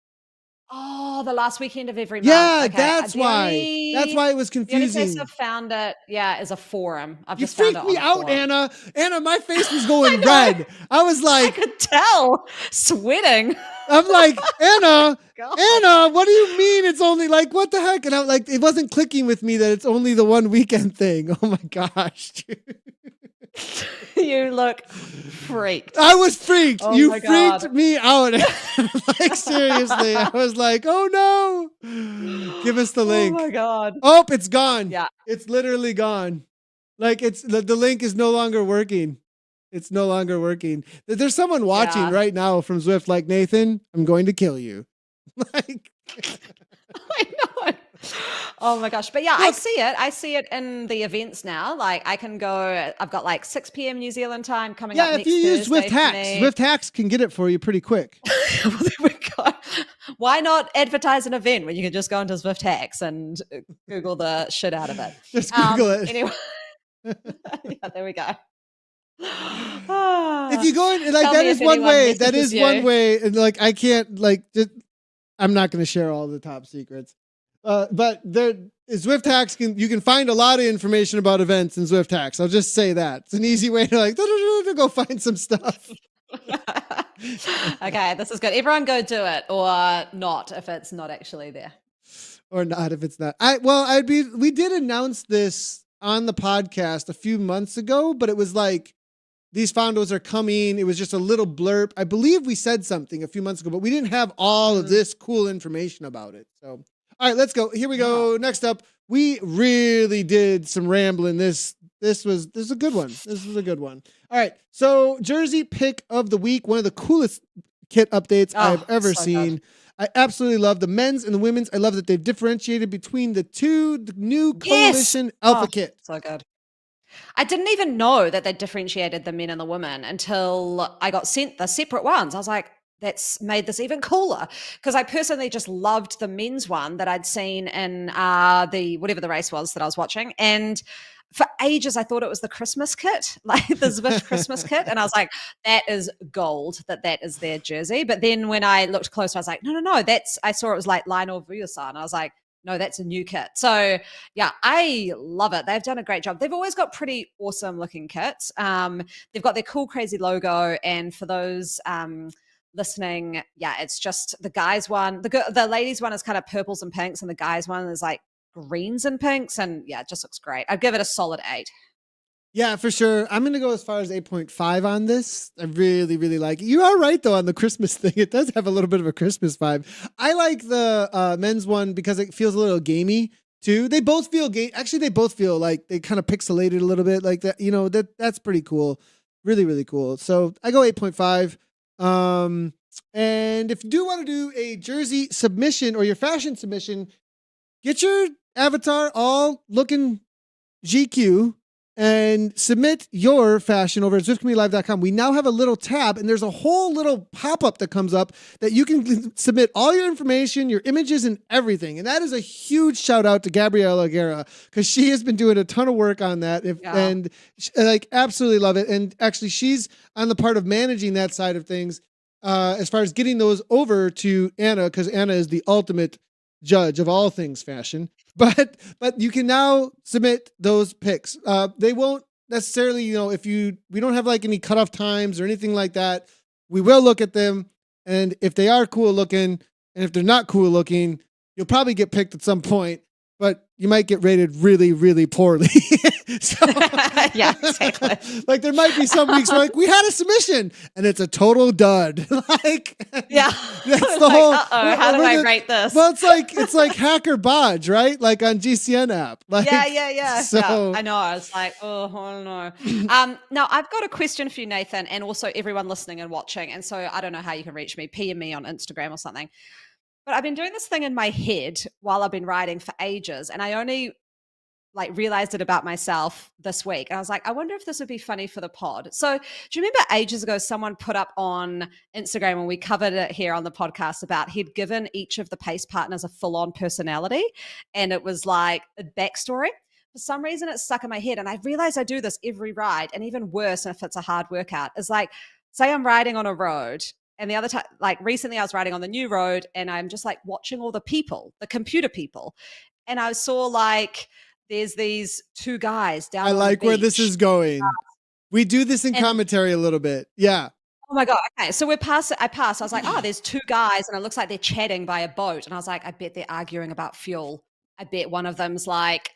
Oh, the last weekend of every month. Yeah, Okay. that's why. That's why it was The only place confusing. I've found it, is a forum. I've You just found freaked it me on a out, forum. Anna. Anna, my face was going know. red. I was I like, could tell. Sweating. I'm like, Anna, God. Anna, what do you mean it's only like, what the heck? And I'm like, it wasn't clicking with me that it's only the one weekend thing. Oh my gosh. You look freaked. I was freaked. Oh You my God. freaked me out. Like, seriously. I was like, oh no. Give us the link. Oh my God. Oh, it's gone. Yeah. It's literally gone. Like it's the link is no longer working. It's no longer working. There's someone watching Yeah. right now from Zwift like, Nathan, I'm going to kill you. Like, I know. Oh my gosh. But yeah, I Look. see it. I see it in the events now. Like I can go, I've got like 6 p.m. New Zealand time coming up yeah, next if you use Thursday Zwift for Hacks, me. Zwift Hacks can get it for you pretty quick. Well, there we go. Why not advertise an event when you can just go into Zwift Hacks and Google the shit out of it? Just Google it. Anyway, yeah, there we go. If you go in, like Tell that me is if one anyone way. That messages is one you. way, and like I can't like. I'm not going to share all the top secrets, but there Zwift Hacks you can find a lot of information about events in Zwift Hacks. I'll just say that it's an easy way to like to go find some stuff. Okay, this is good. Everyone go do it or not if it's not actually there. Or not if it's not. We did announce this on the podcast a few months ago, but it was like these Fondos are coming. It was just a little blurb. I believe we said something a few months ago, but we didn't have all of this cool information about it. So, all right, let's go. Here we go. Next up, we really did some rambling. This is a good one. This is a good one. All right. So, jersey pick of the week, one of the coolest kit updates I've ever seen. Good. I absolutely love the men's and the women's. I love that they've differentiated between the new Coalition Alpha kit. So good. I didn't even know that they differentiated the men and the women until I got sent the separate ones. I was like, that's made this even cooler because I personally just loved the men's one that I'd seen in the whatever the race was that I was watching. And for ages, I thought it was the Christmas kit, like the Zwift Christmas kit. And I was like, that is gold that is their jersey. But then when I looked closer, I was like, no, I saw it was like Lionel Vujasan. And I was like, no, that's a new kit. So yeah, I love it. They've done a great job. They've always got pretty awesome looking kits. They've got their cool, crazy logo. And for those listening, yeah, it's just the guys one. The ladies one is kind of purples and pinks, and the guys one is like greens and pinks. And yeah, it just looks great. I'd give it a solid 8. Yeah, for sure. I'm going to go as far as 8.5 on this. I really, really like it. You are right, though, on the Christmas thing. It does have a little bit of a Christmas vibe. I like the men's one because it feels a little gamey, too. They both feel Actually, they both feel like they kind of pixelated a little bit like that. You know, that's pretty cool. Really, really cool. So I go 8.5. And if you do want to do a jersey submission or your fashion submission, get your avatar all looking GQ and submit your fashion over at ZwiftCommunityLive.com. We now have a little tab, and there's a whole little pop-up that comes up that you can submit all your information, your images, and everything. And that is a huge shout-out to Gabriela Guerra because she has been doing a ton of work on that, and like absolutely love it. And actually, she's on the part of managing that side of things. as far as getting those over to Anna, because Anna is the ultimate judge of all things fashion. But you can now submit those pics. They won't necessarily, we don't have like any cutoff times or anything like that. We will look at them, and if they are cool looking, and if they're not cool looking, you'll probably get picked at some point, but you might get rated really, really poorly. So, yeah, exactly. Like there might be some weeks where like we had a submission and it's a total dud. Like, yeah, that's the whole. How do I rate this? Well, it's like Hacker Bodge, right? Like on GCN app. Like, yeah. So yeah, I know. I was like, oh no. Now I've got a question for you, Nathan, and also everyone listening and watching. And so I don't know how you can reach me. PM me on Instagram or something. But I've been doing this thing in my head while I've been riding for ages, and I only like realized it about myself this week. And I was like, I wonder if this would be funny for the pod. So do you remember ages ago, someone put up on Instagram, and we covered it here on the podcast, about he'd given each of the pace partners a full-on personality, and it was like a backstory. For some reason, it stuck in my head. And I realized I do this every ride. And even worse, if it's a hard workout, is like, say I'm riding on a road, and the other time, like recently I was riding on the new road, and I'm just like watching all the people, the computer people. And I saw like, there's these two guys down. I like where this is going. We do this in commentary a little bit. Yeah. Oh my God. Okay. So I passed. I was like, oh, there's two guys, and it looks like they're chatting by a boat. And I was like, I bet they're arguing about fuel. I bet one of them's like,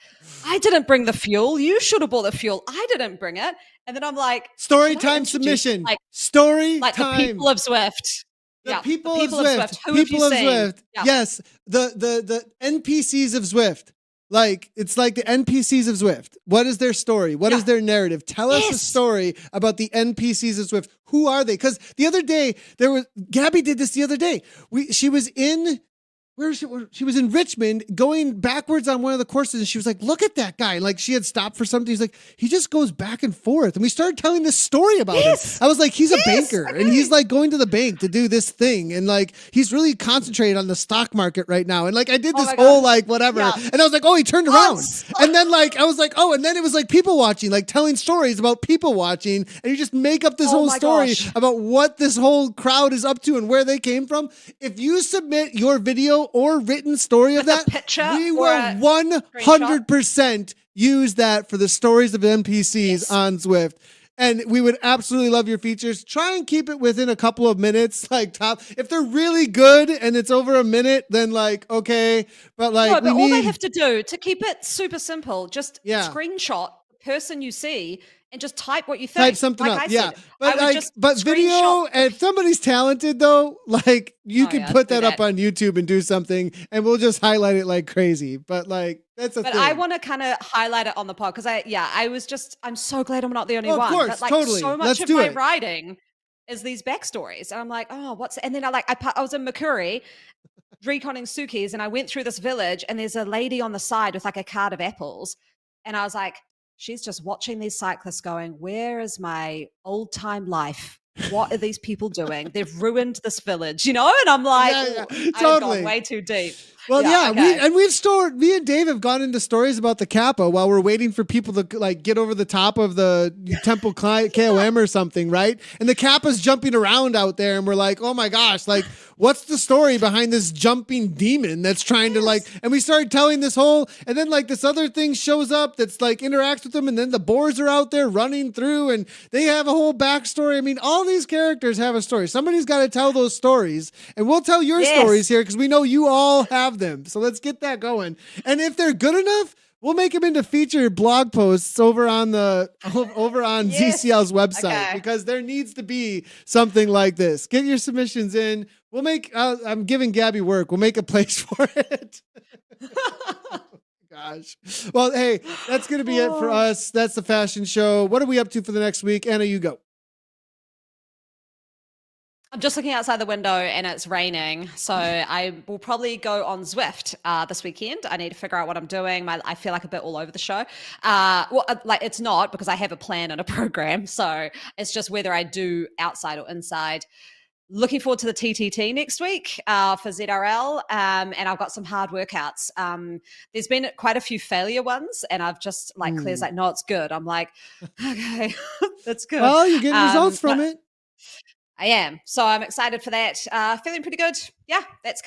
I didn't bring the fuel. You should have bought the fuel. I didn't bring it. And then I'm like, story time submission. Like, story like time. The People of Zwift. The people of Zwift. Who people of Zwift. Yeah. Yes. The NPCs of Zwift. Like, it's like the NPCs of Zwift. What is their story? What is their narrative? Tell us a story about the NPCs of Zwift. Who are they? Because the other day, Gabby did this the other day. She was in she was in Richmond going backwards on one of the courses, and she was like, look at that guy. Like, she had stopped for something. He's like, he just goes back and forth. And we started telling this story about him. I was like, he's a banker, and he's like going to the bank to do this thing. And like, he's really concentrated on the stock market right now. And like, I did this whole like whatever. Yeah. And I was like, oh, he turned around. And then like, I was like, oh, and then it was like people watching, like telling stories about people watching. And you just make up this whole story about what this whole crowd is up to and where they came from. If you submit your video or written story of that, we will 100% use that for the stories of NPCs on Zwift. And we would absolutely love your features. Try and keep it within a couple of minutes, like top. If they're really good and it's over a minute, then like, okay. But like, no, but all they have to do to keep it super simple, just screenshot the person you see and just type what you think. Type something up. Yeah. But video, and if somebody's talented though, like you can put that up on YouTube and do something, and we'll just highlight it like crazy. But like, that's a thing. But I want to kind of highlight it on the pod, because I'm so glad I'm not the only one. Of course, but like, totally. So much of my riding is these backstories. And I'm like, oh, and then I was in Makuri reconning Sukis, and I went through this village, and there's a lady on the side with like a cart of apples. And I was like, she's just watching these cyclists going, where is my old time life? What are these people doing? They've ruined this village, And I'm like, totally. I've gone way too deep. Well, me and Dave have gone into stories about the Kappa while we're waiting for people to like get over the top of the Temple KOM or something, right? And the Kappa's jumping around out there, and we're like, oh my gosh, like, what's the story behind this jumping demon that's trying to like, and we started telling this whole, and then like this other thing shows up that's like interacts with them, and then the boars are out there running through, and they have a whole backstory. I mean, all these characters have a story. Somebody's got to tell those stories, and we'll tell your stories here because we know you all have them. So let's get that going. And if they're good enough, we'll make them into featured blog posts over on ZCL's website, because there needs to be something like this. Get your submissions in. We'll make, I'm giving Gabby work. We'll make a place for it. Gosh. Well, hey, that's going to be it for us. That's the fashion show. What are we up to for the next week? Anna, you go. I'm just looking outside the window and it's raining. So I will probably go on Zwift this weekend. I need to figure out what I'm doing. I feel like a bit all over the show. Like it's not, because I have a plan and a program. So it's just whether I do outside or inside. Looking forward to the TTT next week for ZRL. And I've got some hard workouts. There's been quite a few failure ones, and I've just like, Claire's like, no, it's good. I'm like, okay, that's good. Well, you're getting results from it. I am. So I'm excited for that. Feeling pretty good. Yeah, that's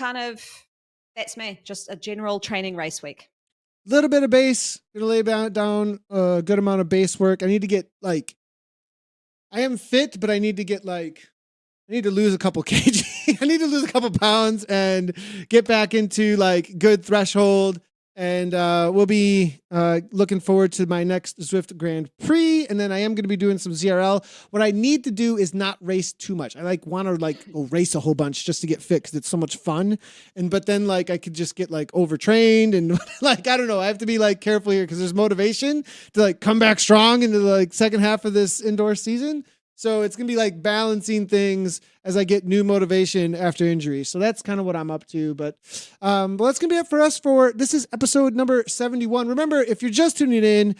me. Just a general training race week. Little bit of base. Gonna lay down a good amount of base work. I need to get like, I am fit, but I need to get like, I need to lose a couple kg. I need to lose a couple pounds and get back into like good threshold. And we'll be looking forward to my next Zwift Grand Prix. And then I am going to be doing some ZRL. What I need to do is not race too much. I like want to like go race a whole bunch just to get fit because it's so much fun. But then like I could just get like overtrained and like, I don't know. I have to be like careful here because there's motivation to like come back strong into the like second half of this indoor season. So it's going to be like balancing things as I get new motivation after injury. So that's kind of what I'm up to. But well, that's going to be it for us for this is episode number 71. Remember, if you're just tuning in,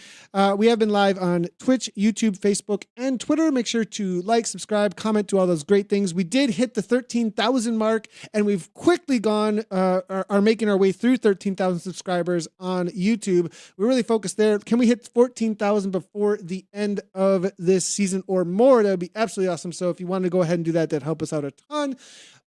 we have been live on Twitch, YouTube, Facebook, and Twitter. Make sure to like, subscribe, comment, do all those great things. We did hit the 13,000 mark, and we've quickly gone, are making our way through 13,000 subscribers on YouTube. We're really focused there. Can we hit 14,000 before the end of this season or more? That would be absolutely awesome. So if you want to go ahead and do that, that'd help us out a ton.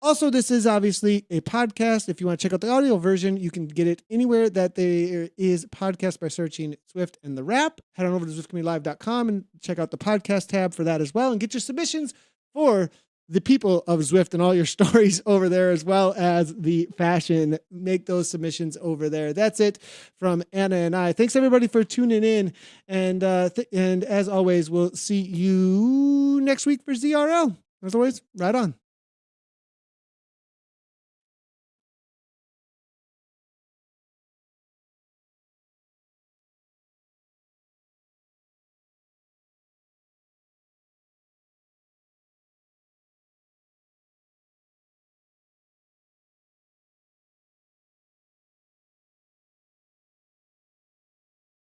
Also, this is obviously a podcast. If you want to check out the audio version, you can get it anywhere that there is podcast by searching Zwift and the Wrap. Head on over to ZwiftCommunityLive.com and check out the podcast tab for that as well. And get your submissions for the People of Zwift and all your stories over there, as well as the fashion. Make those submissions over there. That's it from Anna and I. Thanks everybody for tuning in. And as always, we'll see you next week for ZRL. As always, right on.